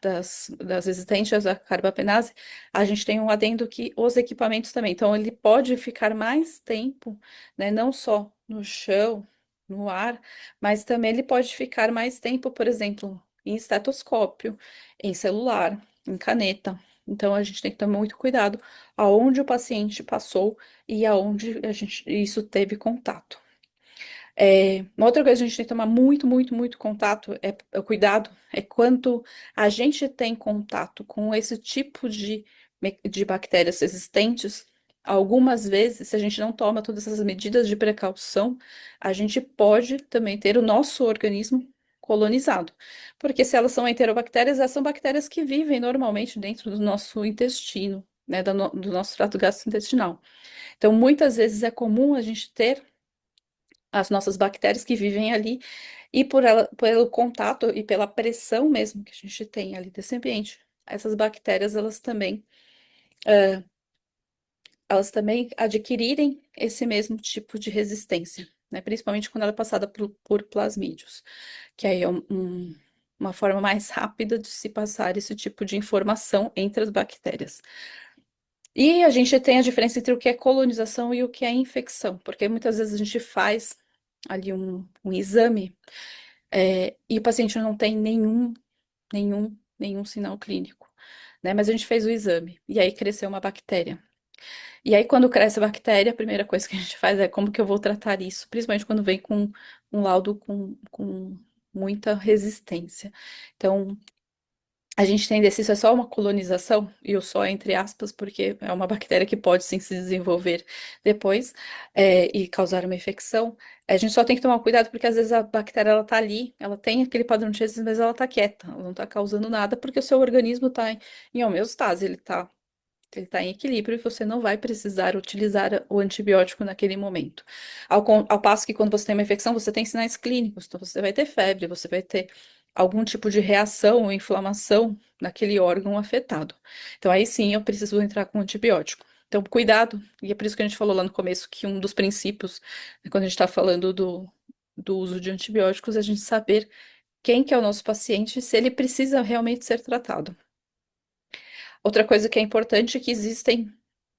das resistentes à carbapenase, a gente tem um adendo que os equipamentos também. Então, ele pode ficar mais tempo, né, não só no chão, no ar, mas também ele pode ficar mais tempo, por exemplo, em estetoscópio, em celular, em caneta. Então, a gente tem que tomar muito cuidado aonde o paciente passou e aonde isso teve contato. Uma outra coisa que a gente tem que tomar muito, muito, muito contato, cuidado, é quando a gente tem contato com esse tipo de bactérias resistentes. Algumas vezes, se a gente não toma todas essas medidas de precaução, a gente pode também ter o nosso organismo colonizado. Porque se elas são enterobactérias, elas são bactérias que vivem normalmente dentro do nosso intestino, né, do nosso trato gastrointestinal. Então, muitas vezes é comum a gente ter as nossas bactérias que vivem ali, e pelo contato e pela pressão mesmo que a gente tem ali desse ambiente, essas bactérias elas também adquirirem esse mesmo tipo de resistência, né? Principalmente quando ela é passada por plasmídios, que aí é uma forma mais rápida de se passar esse tipo de informação entre as bactérias. E a gente tem a diferença entre o que é colonização e o que é infecção, porque muitas vezes a gente faz ali um exame, e o paciente não tem nenhum sinal clínico, né? Mas a gente fez o exame e aí cresceu uma bactéria. E aí, quando cresce a bactéria, a primeira coisa que a gente faz é como que eu vou tratar isso, principalmente quando vem com um laudo com muita resistência. Então, a gente entender se isso é só uma colonização, e o só entre aspas, porque é uma bactéria que pode sim se desenvolver depois, e causar uma infecção. A gente só tem que tomar cuidado, porque às vezes a bactéria ela tá ali, ela tem aquele padrão de resistência, mas ela tá quieta, ela não tá causando nada, porque o seu organismo tá em homeostase, ele tá em equilíbrio e você não vai precisar utilizar o antibiótico naquele momento. Ao passo que quando você tem uma infecção, você tem sinais clínicos, então você vai ter febre, você vai ter algum tipo de reação ou inflamação naquele órgão afetado. Então aí sim eu preciso entrar com antibiótico. Então, cuidado, e é por isso que a gente falou lá no começo que um dos princípios, né, quando a gente está falando do uso de antibióticos, é a gente saber quem que é o nosso paciente e se ele precisa realmente ser tratado. Outra coisa que é importante é que existem,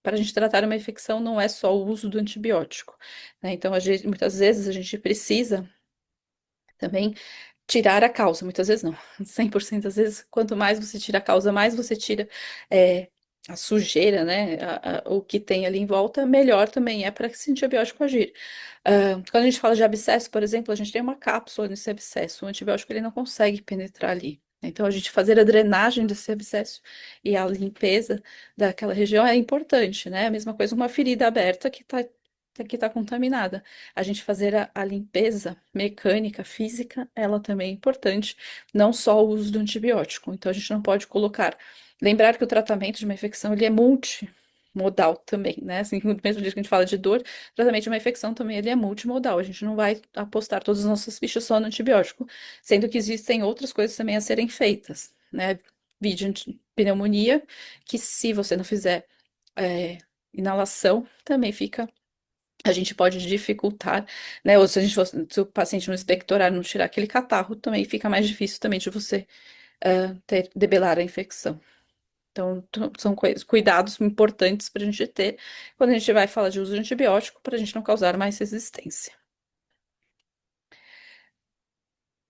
para a gente tratar uma infecção, não é só o uso do antibiótico, né? Então, muitas vezes a gente precisa também tirar a causa, muitas vezes não, 100% das vezes, quanto mais você tira a causa, mais você tira é, a sujeira, né, o que tem ali em volta, melhor também é para esse antibiótico agir. Quando a gente fala de abscesso, por exemplo, a gente tem uma cápsula nesse abscesso, o antibiótico ele não consegue penetrar ali. Então, a gente fazer a drenagem desse abscesso e a limpeza daquela região é importante, né? A mesma coisa uma ferida aberta que tá contaminada. A gente fazer a limpeza mecânica, física, ela também é importante, não só o uso do antibiótico. Então, a gente não pode colocar. Lembrar que o tratamento de uma infecção ele é multimodal também, né? Assim, no mesmo dia que a gente fala de dor, o tratamento de uma infecção também ele é multimodal. A gente não vai apostar todas as nossas fichas só no antibiótico, sendo que existem outras coisas também a serem feitas, né? Vide pneumonia, que se você não fizer é, inalação, também fica. A gente pode dificultar, né? Ou se a gente se o paciente não expectorar, não tirar aquele catarro, também fica mais difícil também de você debelar a infecção. Então, são cuidados importantes para a gente ter quando a gente vai falar de uso de antibiótico, para a gente não causar mais resistência.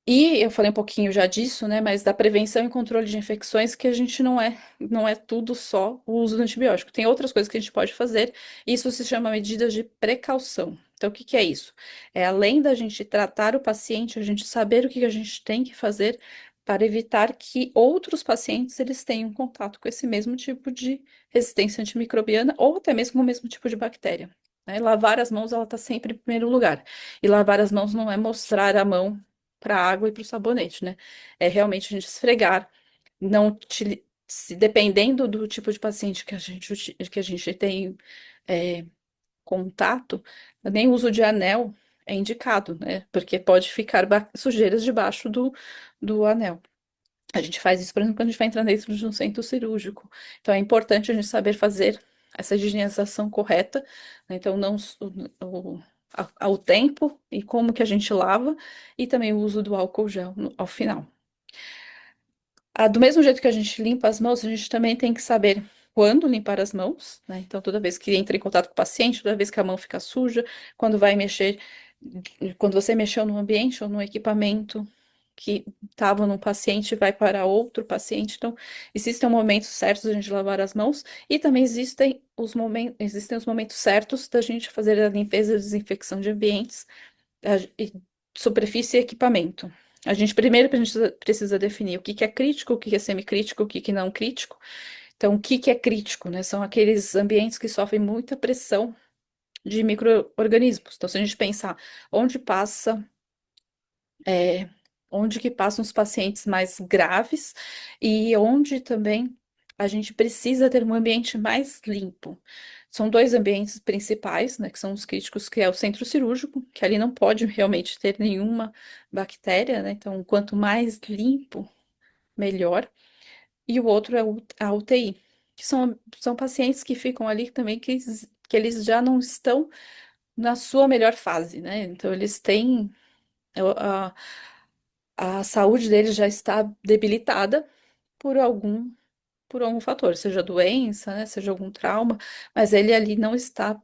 E eu falei um pouquinho já disso, né? Mas da prevenção e controle de infecções, que a gente não é tudo só o uso do antibiótico. Tem outras coisas que a gente pode fazer. Isso se chama medidas de precaução. Então, o que que é isso? É além da gente tratar o paciente, a gente saber o que que a gente tem que fazer para evitar que outros pacientes eles tenham contato com esse mesmo tipo de resistência antimicrobiana ou até mesmo com o mesmo tipo de bactéria. Né? Lavar as mãos, ela está sempre em primeiro lugar. E lavar as mãos não é mostrar a mão para a água e para o sabonete, né? É realmente a gente esfregar, não dependendo do tipo de paciente que a gente tem é, contato, nem o uso de anel é indicado, né? Porque pode ficar sujeiras debaixo do anel. A gente faz isso, por exemplo, quando a gente vai entrar dentro de um centro cirúrgico. Então, é importante a gente saber fazer essa higienização correta, né? Então, não ao tempo e como que a gente lava, e também o uso do álcool gel ao final. Do mesmo jeito que a gente limpa as mãos, a gente também tem que saber quando limpar as mãos, né? Então, toda vez que entra em contato com o paciente, toda vez que a mão fica suja, quando vai mexer, quando você mexeu no ambiente ou no equipamento que estava num paciente e vai para outro paciente. Então, existem momentos certos da gente lavar as mãos e também existem os momentos certos da gente fazer a limpeza e desinfecção de ambientes, e superfície e equipamento. A gente primeiro precisa definir o que que é crítico, o que que é semicrítico, o que que não é crítico. Então, o que que é crítico, né? São aqueles ambientes que sofrem muita pressão de micro-organismos. Então, se a gente pensar onde passa é, onde que passam os pacientes mais graves e onde também a gente precisa ter um ambiente mais limpo. São dois ambientes principais, né, que são os críticos, que é o centro cirúrgico, que ali não pode realmente ter nenhuma bactéria, né? Então, quanto mais limpo, melhor. E o outro é a UTI, que são pacientes que ficam ali também que eles já não estão na sua melhor fase, né? Então, eles têm a saúde dele já está debilitada por algum, por algum fator, seja doença, né, seja algum trauma, mas ele ali não está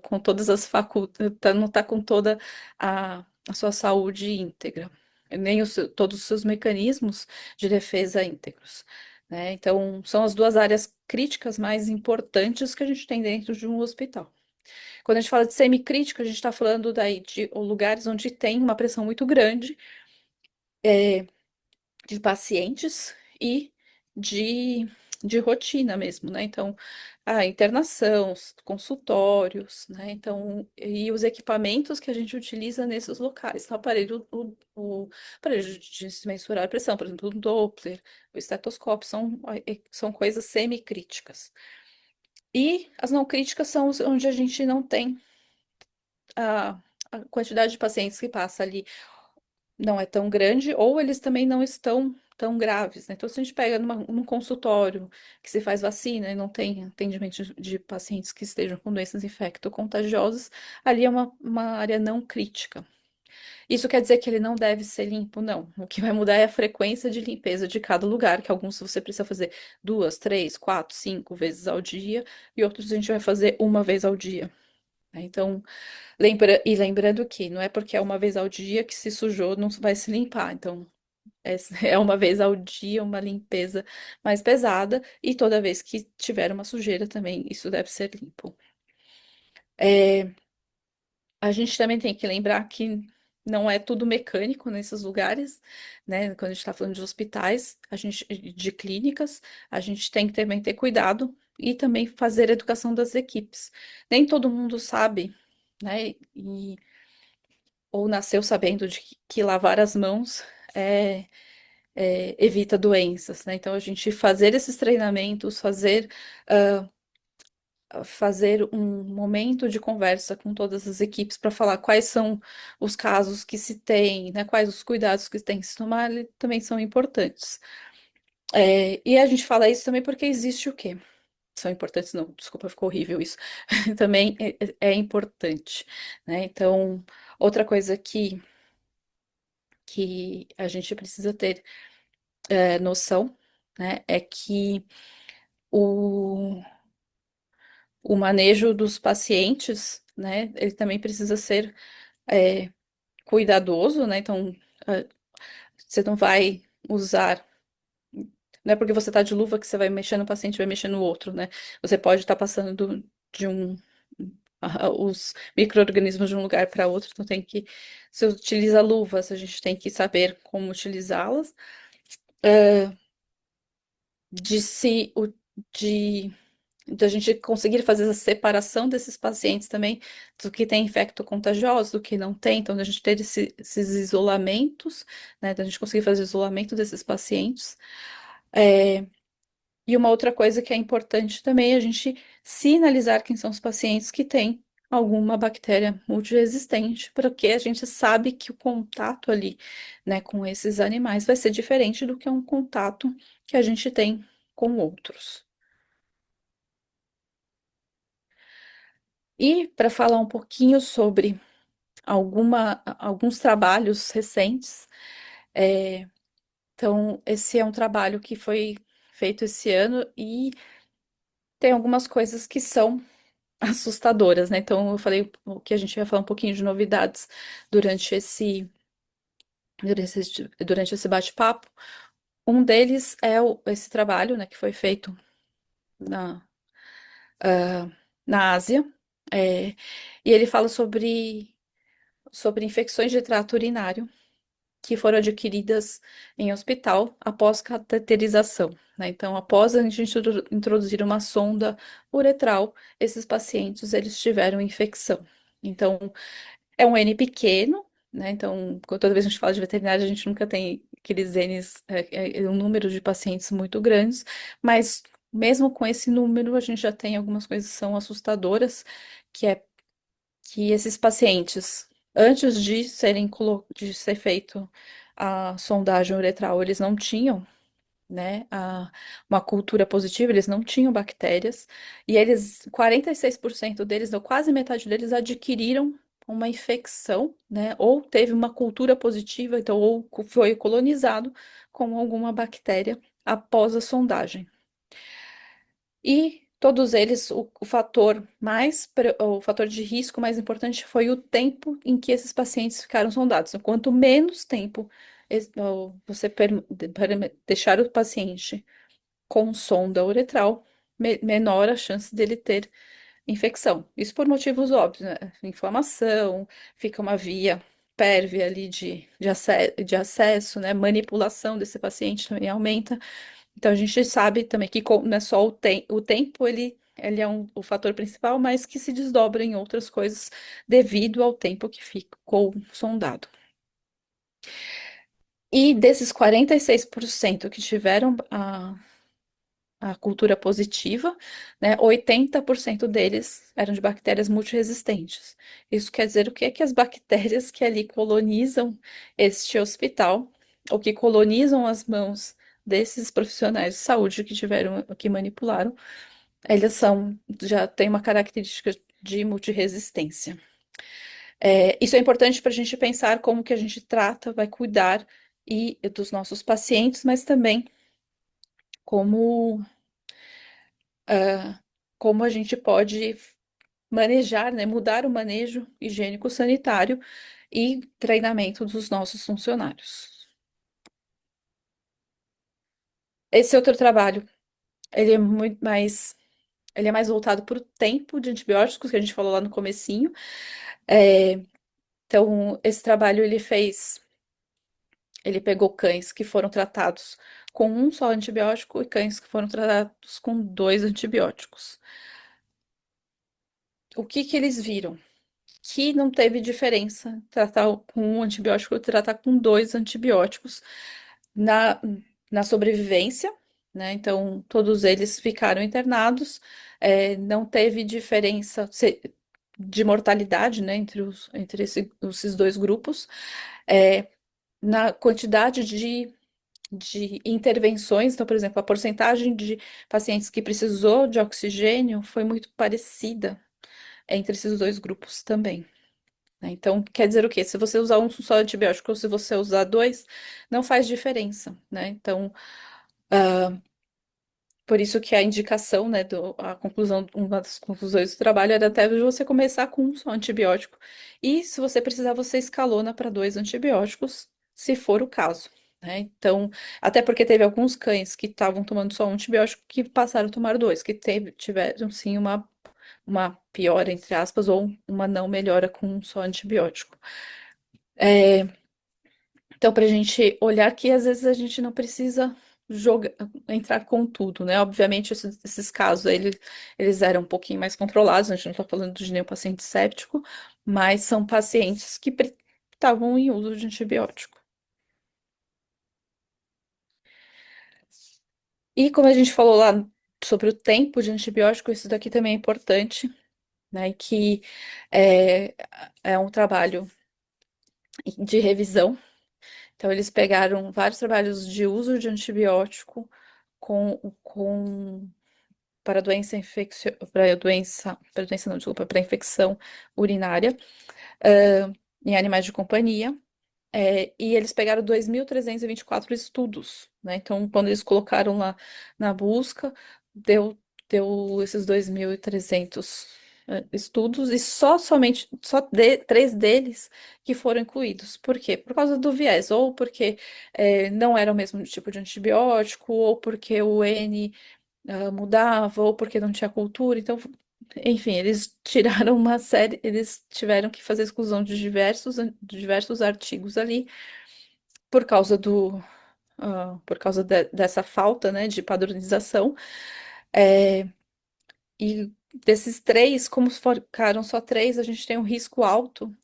com todas as faculdades, não está com toda a sua saúde íntegra, nem todos os seus mecanismos de defesa íntegros. Né? Então, são as duas áreas críticas mais importantes que a gente tem dentro de um hospital. Quando a gente fala de semicrítico, a gente está falando daí de lugares onde tem uma pressão muito grande de pacientes e de, de rotina mesmo, né? Então, a internação, os consultórios, né? Então, e os equipamentos que a gente utiliza nesses locais. Então, o aparelho de se mensurar a pressão, por exemplo, o Doppler, o estetoscópio, são coisas semicríticas. E as não críticas são onde a gente não tem a, a quantidade de pacientes que passa ali não é tão grande, ou eles também não estão tão graves, né? Então, se a gente pega num consultório que se faz vacina e não tem atendimento de pacientes que estejam com doenças infecto-contagiosas, ali é uma área não crítica. Isso quer dizer que ele não deve ser limpo? Não. O que vai mudar é a frequência de limpeza de cada lugar, que alguns você precisa fazer 2, 3, 4, 5 vezes ao dia, e outros a gente vai fazer uma vez ao dia. Né? Então, lembrando que não é porque é uma vez ao dia que se sujou, não vai se limpar. Então, é, é uma vez ao dia uma limpeza mais pesada, e toda vez que tiver uma sujeira também, isso deve ser limpo. A gente também tem que lembrar que não é tudo mecânico nesses lugares, né? Quando a gente está falando de hospitais, de clínicas, a gente tem que também ter cuidado e também fazer a educação das equipes. Nem todo mundo sabe, né? Ou nasceu sabendo de que lavar as mãos é, evita doenças, né? Então, a gente fazer esses treinamentos, fazer um momento de conversa com todas as equipes para falar quais são os casos que se tem, né, quais os cuidados que tem que se tomar, também são importantes. E a gente fala isso também porque existe o quê? São importantes, não, desculpa, ficou horrível isso. Também é importante, né? Então, outra coisa que a gente precisa ter noção, né, é que o, o manejo dos pacientes, né, ele também precisa ser é, cuidadoso, né? Então, ah, você não vai usar, não é porque você está de luva que você vai mexer no paciente e vai mexer no outro, né? Você pode estar passando de um os micro-organismos de um lugar para outro, então tem que se utiliza luvas, a gente tem que saber como utilizá-las, de se o- de da gente conseguir fazer essa separação desses pacientes também, do que tem infecto contagioso, do que não tem, então a gente ter esses isolamentos, né, da gente conseguir fazer isolamento desses pacientes. É, e uma outra coisa que é importante também é a gente sinalizar quem são os pacientes que têm alguma bactéria multiresistente, porque a gente sabe que o contato ali, né, com esses animais vai ser diferente do que um contato que a gente tem com outros. E para falar um pouquinho sobre alguns trabalhos recentes, é, então esse é um trabalho que foi feito esse ano e tem algumas coisas que são assustadoras, né? Então eu falei que a gente vai falar um pouquinho de novidades durante durante esse bate-papo. Um deles é esse trabalho, né, que foi feito na, ah, na Ásia, é, e ele fala sobre infecções de trato urinário que foram adquiridas em hospital após cateterização, né? Então, após a gente introduzir uma sonda uretral, esses pacientes eles tiveram infecção. Então, é um N pequeno, né? Então, toda vez que a gente fala de veterinária, a gente nunca tem aqueles Ns, um número de pacientes muito grandes, mas mesmo com esse número, a gente já tem algumas coisas que são assustadoras, que é que esses pacientes, antes de de ser feito a sondagem uretral, eles não tinham, né, uma cultura positiva, eles não tinham bactérias, e eles, 46% deles, ou quase metade deles, adquiriram uma infecção, né, ou teve uma cultura positiva, então, ou foi colonizado com alguma bactéria após a sondagem. E todos eles, o fator de risco mais importante foi o tempo em que esses pacientes ficaram sondados. Então, quanto menos tempo você deixar o paciente com sonda uretral, menor a chance dele ter infecção. Isso por motivos óbvios, né? Inflamação, fica uma via pérvia ali de acesso, né? Manipulação desse paciente também aumenta. Então a gente sabe também que não é só o tempo, ele é o fator principal, mas que se desdobra em outras coisas devido ao tempo que ficou sondado. E desses 46% que tiveram a cultura positiva, né, 80% deles eram de bactérias multiresistentes. Isso quer dizer o quê? Que as bactérias que ali colonizam este hospital, ou que colonizam as mãos desses profissionais de saúde que manipularam, elas já têm uma característica de multiresistência. Isso é importante para a gente pensar como que a gente trata, vai cuidar dos nossos pacientes, mas também como ah, como a gente pode manejar, né, mudar o manejo higiênico-sanitário e treinamento dos nossos funcionários. Esse outro trabalho, ele é muito mais, ele é mais voltado para o tempo de antibióticos que a gente falou lá no comecinho. Então, esse trabalho ele pegou cães que foram tratados com um só antibiótico e cães que foram tratados com dois antibióticos. O que que eles viram? Que não teve diferença tratar com um antibiótico ou tratar com dois antibióticos na, na sobrevivência, né? Então, todos eles ficaram internados, não teve diferença de mortalidade, né, entre esses dois grupos. É, na quantidade de intervenções, então, por exemplo, a porcentagem de pacientes que precisou de oxigênio foi muito parecida entre esses dois grupos também, né? Então, quer dizer o quê? Se você usar um só antibiótico ou se você usar dois, não faz diferença, né? Então, por isso que a indicação, né, a conclusão, uma das conclusões do trabalho era até você começar com um só antibiótico. E se você precisar, você escalona para dois antibióticos, se for o caso, né? Então, até porque teve alguns cães que estavam tomando só um antibiótico que passaram a tomar dois, que tiveram sim uma piora, entre aspas, ou uma não melhora com um só antibiótico. Então, para a gente olhar que às vezes a gente não precisa jogar, entrar com tudo, né? Obviamente, esses casos eles eram um pouquinho mais controlados, a gente não está falando de nenhum paciente séptico, mas são pacientes que estavam em uso de antibiótico. E como a gente falou lá sobre o tempo de antibiótico, isso daqui também é importante, né? Que é, é um trabalho de revisão. Então, eles pegaram vários trabalhos de uso de antibiótico com para doença para doença não, desculpa, para infecção urinária, em animais de companhia. E eles pegaram 2.324 estudos, né? Então, quando eles colocaram lá na busca, deu, deu esses 2.300 estudos e três deles que foram incluídos. Por quê? Por causa do viés, ou porque não era o mesmo tipo de antibiótico, ou porque o N mudava, ou porque não tinha cultura. Então, enfim, eles tiraram uma série, eles tiveram que fazer exclusão de diversos artigos ali por causa dessa falta, né, de padronização. É, e desses três, como ficaram só três, a gente tem um risco alto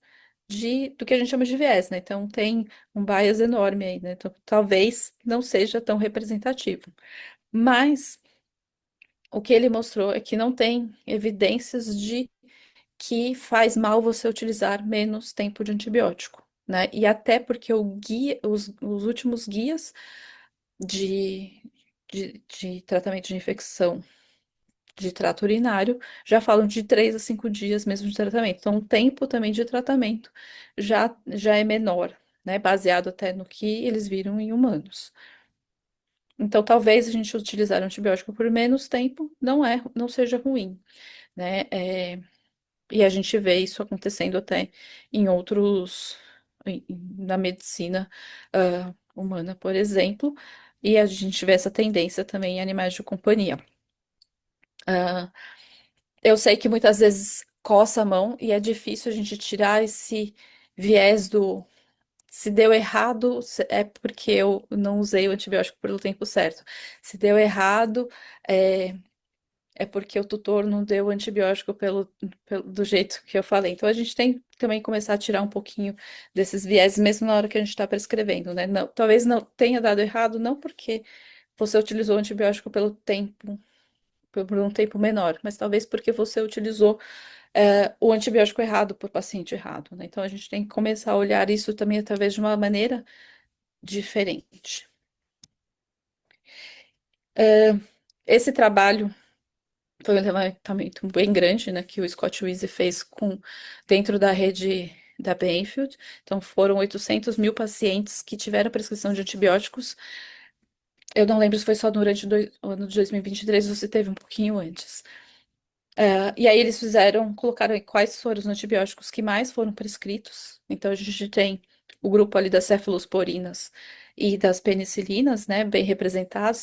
do que a gente chama de viés, né? Então tem um bias enorme aí, né? Então, talvez não seja tão representativo. Mas o que ele mostrou é que não tem evidências de que faz mal você utilizar menos tempo de antibiótico, né? E até porque os últimos guias de, de tratamento de infecção de trato urinário já falam de 3 a 5 dias mesmo de tratamento. Então, o tempo também de tratamento já é menor, né? Baseado até no que eles viram em humanos. Então, talvez a gente utilizar antibiótico por menos tempo não seja ruim, né? E a gente vê isso acontecendo até em na medicina, humana, por exemplo, e a gente vê essa tendência também em animais de companhia. Ah, eu sei que muitas vezes coça a mão e é difícil a gente tirar esse viés do se deu errado, é porque eu não usei o antibiótico pelo tempo certo. Se deu errado, é, é porque o tutor não deu o antibiótico do jeito que eu falei. Então a gente tem que também começar a tirar um pouquinho desses viés, mesmo na hora que a gente está prescrevendo, né? Não, talvez não tenha dado errado, não porque você utilizou o antibiótico por um tempo menor, mas talvez porque você utilizou o antibiótico errado por paciente errado, né? Então a gente tem que começar a olhar isso também através de uma maneira diferente. Esse trabalho foi um levantamento bem grande, né, que o Scott Wiese fez dentro da rede da Banfield. Então, foram 800 mil pacientes que tiveram prescrição de antibióticos. Eu não lembro se foi só durante o ano de 2023 ou se teve um pouquinho antes. E aí eles colocaram aí quais foram os antibióticos que mais foram prescritos. Então, a gente tem o grupo ali das cefalosporinas e das penicilinas, né, bem representados,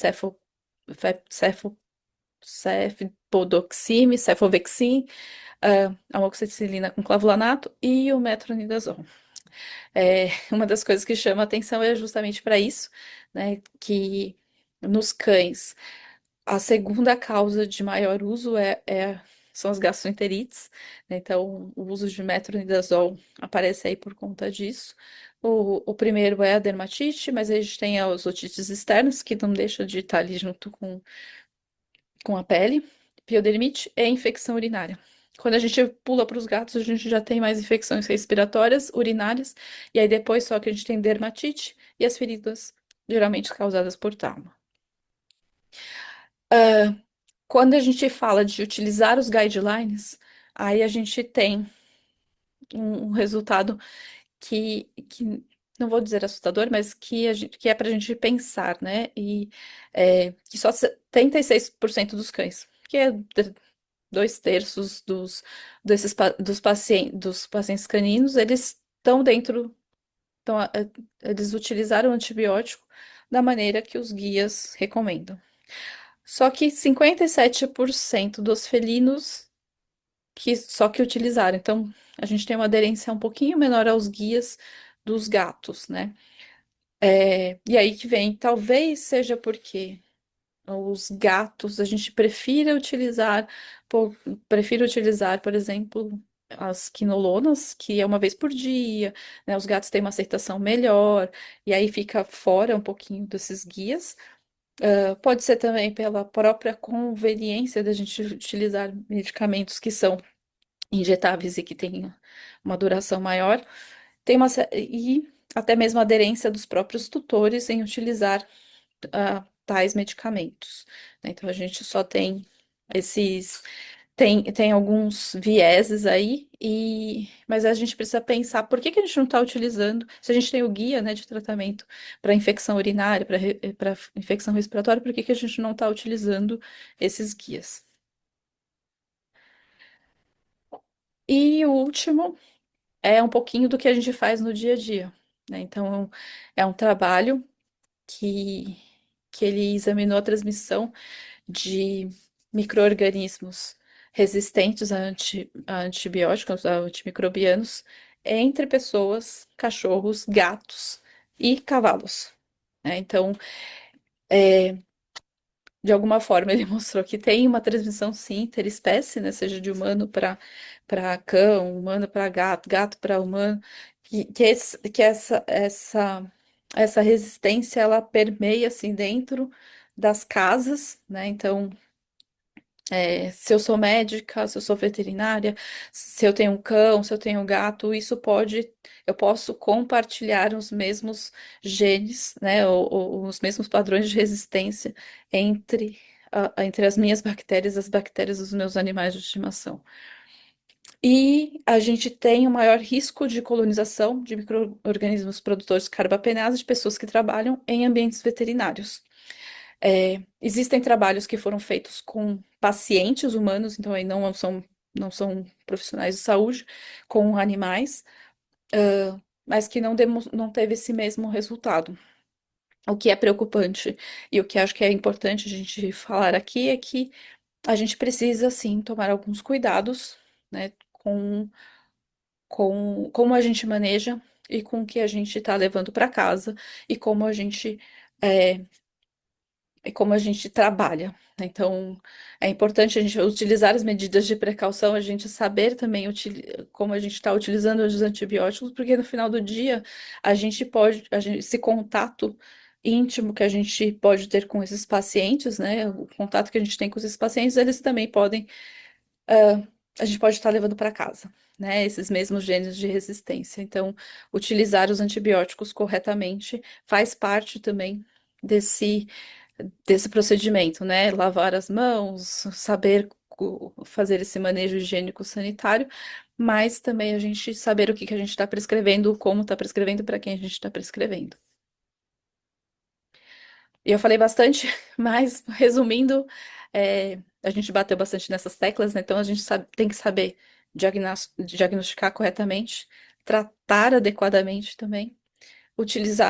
cefo, Podoxime, Cefovexin, amoxicilina com clavulanato e o metronidazol. Uma das coisas que chama atenção é justamente para isso, né, que nos cães a segunda causa de maior uso são as gastroenterites, né? Então o uso de metronidazol aparece aí por conta disso. O primeiro é a dermatite, mas a gente tem as otites externas, que não deixa de estar ali junto com a pele, piodermite e infecção urinária. Quando a gente pula para os gatos, a gente já tem mais infecções respiratórias, urinárias, e aí depois só que a gente tem dermatite e as feridas, geralmente causadas por trauma. Quando a gente fala de utilizar os guidelines, aí a gente tem um resultado que não vou dizer assustador, mas que é para a gente pensar, né? E que só 76% dos cães, que é dois terços dos pacientes caninos, eles estão dentro, eles utilizaram o antibiótico da maneira que os guias recomendam. Só que 57% dos felinos que utilizaram. Então, a gente tem uma aderência um pouquinho menor aos guias dos gatos, né? E aí que vem, talvez seja porque os gatos a gente por, prefira utilizar, por exemplo, as quinolonas, que é uma vez por dia, né? Os gatos têm uma aceitação melhor, e aí fica fora um pouquinho desses guias. Pode ser também pela própria conveniência da gente utilizar medicamentos que são injetáveis e que têm uma duração maior, e até mesmo a aderência dos próprios tutores em utilizar tais medicamentos, né? Então a gente só tem esses tem alguns vieses aí, mas a gente precisa pensar por que que a gente não está utilizando, se a gente tem o guia, né, de tratamento para infecção urinária, para infecção respiratória, por que que a gente não está utilizando esses guias? E o último é um pouquinho do que a gente faz no dia a dia, né? Então, é um trabalho que, que ele examinou a transmissão de micro-organismos resistentes a antibióticos, a antimicrobianos, entre pessoas, cachorros, gatos e cavalos, né? Então, de alguma forma, ele mostrou que tem uma transmissão, sim, interespécie, né? Seja de humano para cão, humano para gato, gato para humano, que essa resistência ela permeia assim dentro das casas, né? Então, se eu sou médica, se eu sou veterinária, se eu tenho um cão, se eu tenho um gato, eu posso compartilhar os mesmos genes, né, ou os mesmos padrões de resistência entre as minhas bactérias e as bactérias dos meus animais de estimação. E a gente tem o maior risco de colonização de micro-organismos produtores de carbapenease de pessoas que trabalham em ambientes veterinários. Existem trabalhos que foram feitos com pacientes humanos, então aí não são profissionais de saúde, com animais, mas que não teve esse mesmo resultado. O que é preocupante e o que acho que é importante a gente falar aqui é que a gente precisa, sim, tomar alguns cuidados, né, com como a gente maneja e com o que a gente está levando para casa e é, como a gente trabalha, né? Então, é importante a gente utilizar as medidas de precaução, a gente saber também como a gente está utilizando os antibióticos, porque no final do dia esse contato íntimo que a gente pode ter com esses pacientes, né? O contato que a gente tem com esses pacientes, eles também a gente pode estar levando para casa, né? Esses mesmos genes de resistência. Então, utilizar os antibióticos corretamente faz parte também desse desse procedimento, né? Lavar as mãos, saber fazer esse manejo higiênico sanitário, mas também a gente saber o que que a gente está prescrevendo, como está prescrevendo, para quem a gente está prescrevendo. E eu falei bastante, mas resumindo, a gente bateu bastante nessas teclas, né? Então a gente tem que saber diagnosticar corretamente, tratar adequadamente também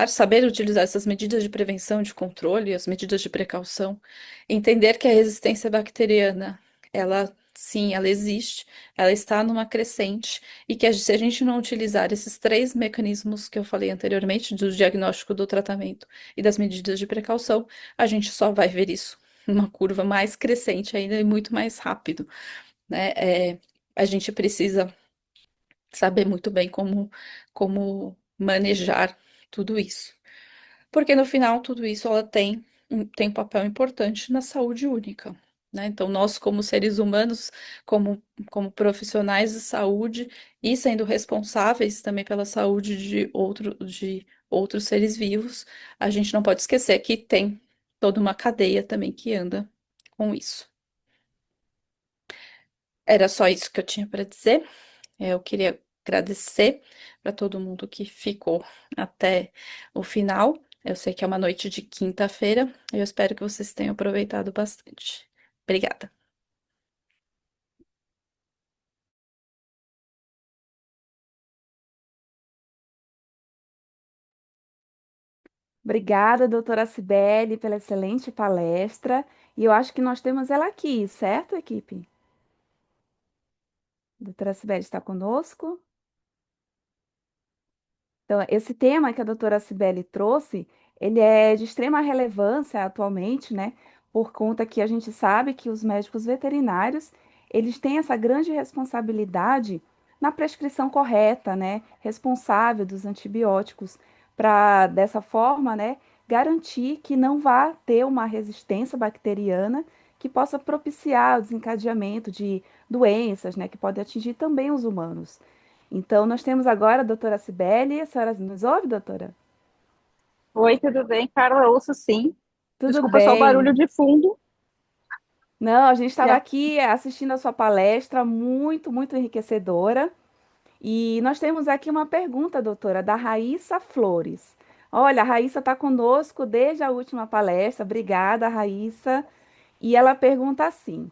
saber utilizar essas medidas de prevenção, de controle, as medidas de precaução, entender que a resistência bacteriana ela, sim, ela existe, ela está numa crescente, e que se a gente não utilizar esses três mecanismos que eu falei anteriormente, do diagnóstico, do tratamento e das medidas de precaução, a gente só vai ver isso, uma curva mais crescente ainda e muito mais rápido, né? A gente precisa saber muito bem como manejar tudo isso. Porque no final, tudo isso ela tem um papel importante na saúde única, né? Então, nós, como seres humanos, como profissionais de saúde e sendo responsáveis também pela saúde de outros seres vivos, a gente não pode esquecer que tem toda uma cadeia também que anda com isso. Era só isso que eu tinha para dizer. Eu queria agradecer para todo mundo que ficou até o final. Eu sei que é uma noite de quinta-feira. Eu espero que vocês tenham aproveitado bastante. Obrigada. Obrigada, doutora Cibele, pela excelente palestra. E eu acho que nós temos ela aqui, certo, equipe? Doutora Cibele está conosco? Então, esse tema que a doutora Cibele trouxe, ele é de extrema relevância atualmente, né? Por conta que a gente sabe que os médicos veterinários, eles têm essa grande responsabilidade na prescrição correta, né? Responsável dos antibióticos, para dessa forma, né, garantir que não vá ter uma resistência bacteriana que possa propiciar o desencadeamento de doenças, né, que podem atingir também os humanos. Então, nós temos agora a doutora Cibele. A senhora nos ouve, doutora? Oi, tudo bem, Carla? Ouço sim. Tudo Desculpa só o barulho bem. de fundo. Não, a gente E estava aqui assistindo a sua palestra, muito, muito enriquecedora. E nós temos aqui uma pergunta, doutora, da Raíssa Flores. Olha, a Raíssa está conosco desde a última palestra. Obrigada, Raíssa. E ela pergunta assim: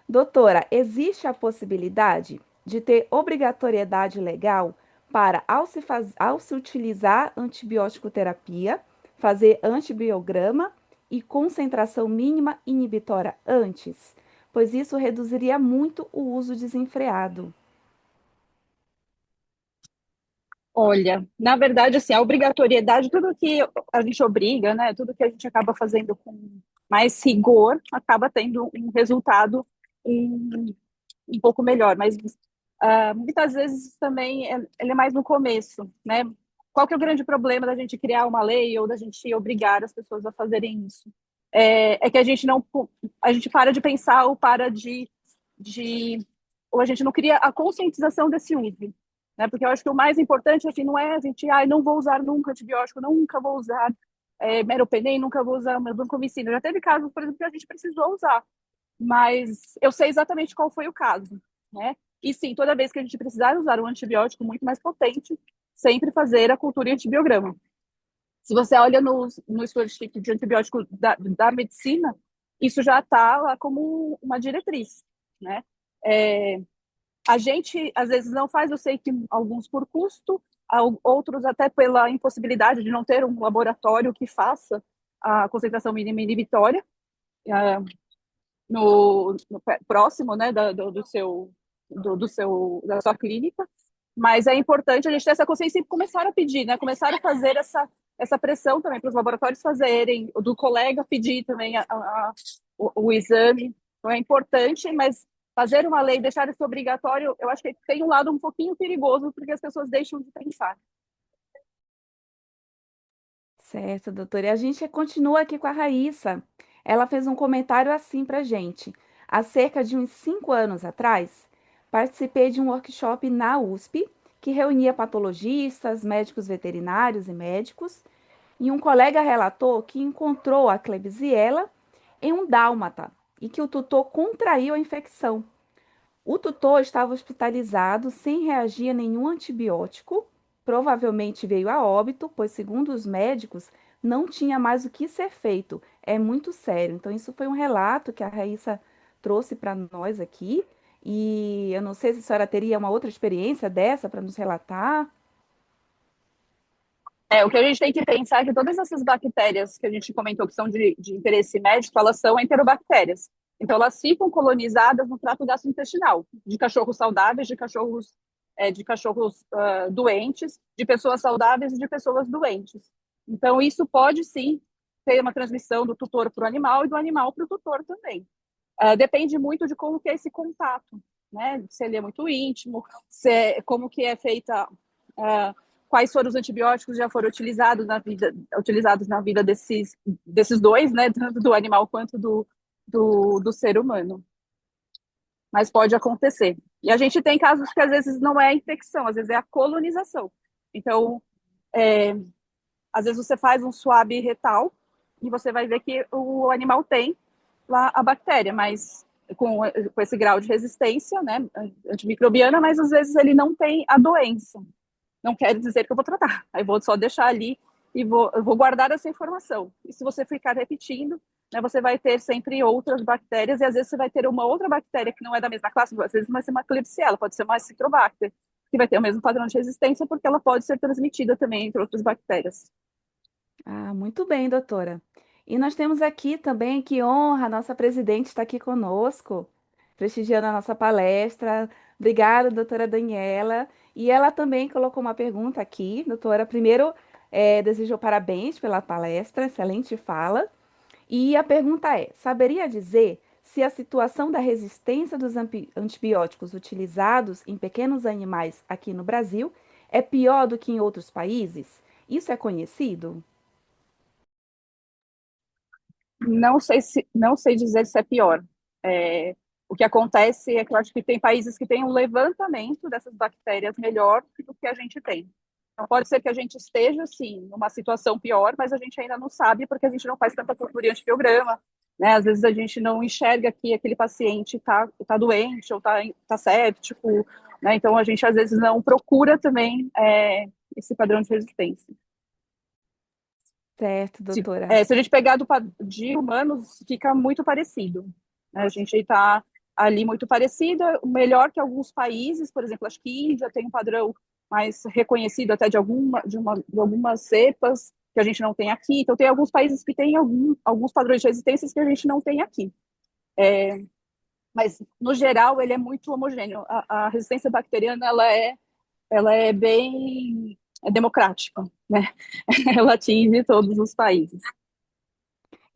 doutora, existe a possibilidade de ter obrigatoriedade legal para, ao se utilizar antibiótico terapia, fazer antibiograma e concentração mínima inibitória antes? Pois isso reduziria muito o uso desenfreado. olha, na verdade, assim, a obrigatoriedade, tudo que a gente obriga, né? Tudo que a gente acaba fazendo com mais rigor, acaba tendo um resultado um, um pouco melhor. Mas muitas vezes também ele é mais no começo, né? Qual que é o grande problema da gente criar uma lei ou da gente obrigar as pessoas a fazerem isso? É que a gente não, a gente para de pensar ou para de ou a gente não cria a conscientização desse uso, né? Porque eu acho que o mais importante assim não é a gente, não vou usar nunca antibiótico, nunca vou usar meropenem, nunca vou usar vancomicina. Já teve casos, por exemplo, que a gente precisou usar, mas eu sei exatamente qual foi o caso, né? E sim, toda vez que a gente precisar usar um antibiótico muito mais potente, sempre fazer a cultura e antibiograma. Se você olha no estudiotipo de antibiótico da medicina, isso já está lá como uma diretriz, né? É, a gente, às vezes, não faz, eu sei que alguns por custo, outros até pela impossibilidade de não ter um laboratório que faça a concentração mínima inibitória, é, no próximo, né, da sua clínica, mas é importante a gente ter essa consciência e começar a pedir, né, começar a fazer essa pressão também para os laboratórios fazerem, do colega pedir também o exame, então é importante, mas fazer uma lei, deixar isso obrigatório, eu acho que tem um lado um pouquinho perigoso, porque as pessoas deixam de pensar. Certo, doutora. E a gente continua aqui com a Raíssa. Ela fez um comentário assim para gente. Há cerca de uns 5 anos atrás, participei de um workshop na USP que reunia patologistas, médicos veterinários e médicos, e um colega relatou que encontrou a Klebsiella em um dálmata e que o tutor contraiu a infecção. O tutor estava hospitalizado sem reagir a nenhum antibiótico, provavelmente veio a óbito, pois, segundo os médicos, não tinha mais o que ser feito. É muito sério. Então, isso foi um relato que a Raíssa trouxe para nós aqui. E eu não sei se a senhora teria uma outra experiência dessa para nos relatar. O que a gente tem que pensar é que todas essas bactérias que a gente comentou que são de interesse médico, elas são enterobactérias. Então, elas ficam colonizadas no trato gastrointestinal, de cachorros saudáveis, de cachorros doentes, de pessoas saudáveis e de pessoas doentes. Então, isso pode sim ter uma transmissão do tutor para o animal e do animal para o tutor também. Depende muito de como que é esse contato, né? Se ele é muito íntimo, como que é feita, quais foram os antibióticos que já foram utilizados na vida desses dois, né? Tanto do animal quanto do ser humano. Mas pode acontecer. E a gente tem casos que às vezes não é a infecção, às vezes é a colonização. Então, às vezes você faz um swab retal e você vai ver que o animal tem lá a bactéria, mas com esse grau de resistência, né, antimicrobiana, mas às vezes ele não tem a doença. Não quer dizer que eu vou tratar. Aí vou só deixar ali e eu vou guardar essa informação. E se você ficar repetindo, né, você vai ter sempre outras bactérias, e às vezes você vai ter uma outra bactéria que não é da mesma classe, às vezes vai ser uma Klebsiella, pode ser uma Citrobacter, que vai ter o mesmo padrão de resistência, porque ela pode ser transmitida também entre outras bactérias. Ah, muito bem, doutora. E nós temos aqui também, que honra, a nossa presidente está aqui conosco, prestigiando a nossa palestra. Obrigada, doutora Daniela. E ela também colocou uma pergunta aqui, doutora. Primeiro, desejou parabéns pela palestra, excelente fala. E a pergunta é: saberia dizer se a situação da resistência dos antibióticos utilizados em pequenos animais aqui no Brasil é pior do que em outros países? Isso é conhecido? Não sei dizer se é pior. O que acontece é que eu acho que tem países que têm um levantamento dessas bactérias melhor do que a gente tem. Então, pode ser que a gente esteja, sim, numa situação pior, mas a gente ainda não sabe porque a gente não faz tanta cultura em antibiograma, né? Às vezes a gente não enxerga que aquele paciente está doente ou está séptico, né? Então, a gente às vezes não procura também esse padrão de resistência. Certo, Se, doutora. se a gente pegar de humanos, fica muito parecido, né? A gente está ali muito parecido, melhor que alguns países, por exemplo, acho que Índia tem um padrão mais reconhecido até de algumas cepas que a gente não tem aqui. Então, tem alguns países que têm alguns padrões de resistências que a gente não tem aqui. Mas, no geral, ele é muito homogêneo. A resistência bacteriana, ela é bem democrática, né? Ela atinge todos os países.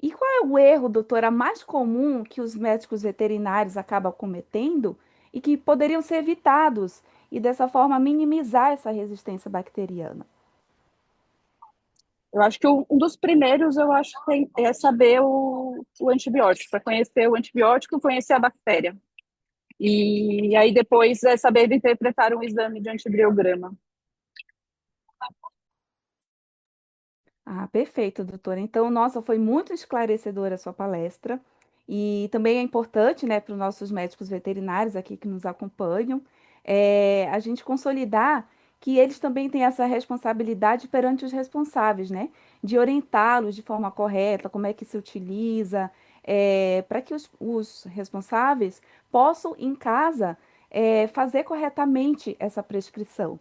E qual é o erro, doutora, mais comum que os médicos veterinários acabam cometendo e que poderiam ser evitados e dessa forma minimizar essa resistência bacteriana? Eu acho que um dos primeiros, eu acho que é saber o antibiótico, para conhecer o antibiótico, conhecer a bactéria. E aí depois é saber interpretar um exame de antibiograma. Ah, perfeito, doutora. Então, nossa, foi muito esclarecedora a sua palestra. E também é importante, né, para os nossos médicos veterinários aqui que nos acompanham, a gente consolidar que eles também têm essa responsabilidade perante os responsáveis, né, de orientá-los de forma correta, como é que se utiliza, para que os responsáveis possam, em casa, fazer corretamente essa prescrição.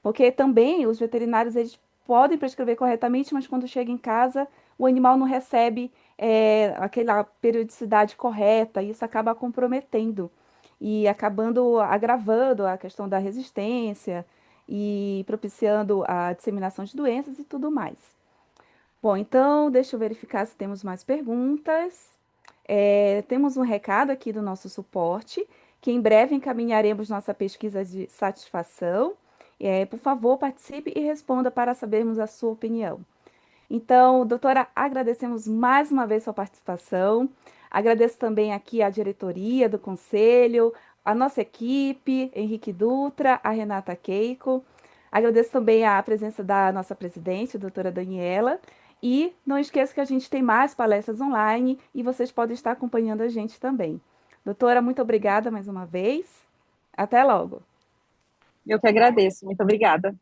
Porque também os veterinários eles podem prescrever corretamente, mas quando chega em casa, o animal não recebe aquela periodicidade correta, e isso acaba comprometendo e acabando agravando a questão da resistência e propiciando a disseminação de doenças e tudo mais. Bom, então deixa eu verificar se temos mais perguntas. Temos um recado aqui do nosso suporte, que em breve encaminharemos nossa pesquisa de satisfação. Por favor, participe e responda para sabermos a sua opinião. Então, doutora, agradecemos mais uma vez sua participação. Agradeço também aqui a diretoria do conselho, a nossa equipe, Henrique Dutra, a Renata Keiko. Agradeço também a presença da nossa presidente, doutora Daniela. E não esqueça que a gente tem mais palestras online e vocês podem estar acompanhando a gente também. Doutora, muito obrigada mais uma vez. Até logo. Eu que agradeço. Muito obrigada.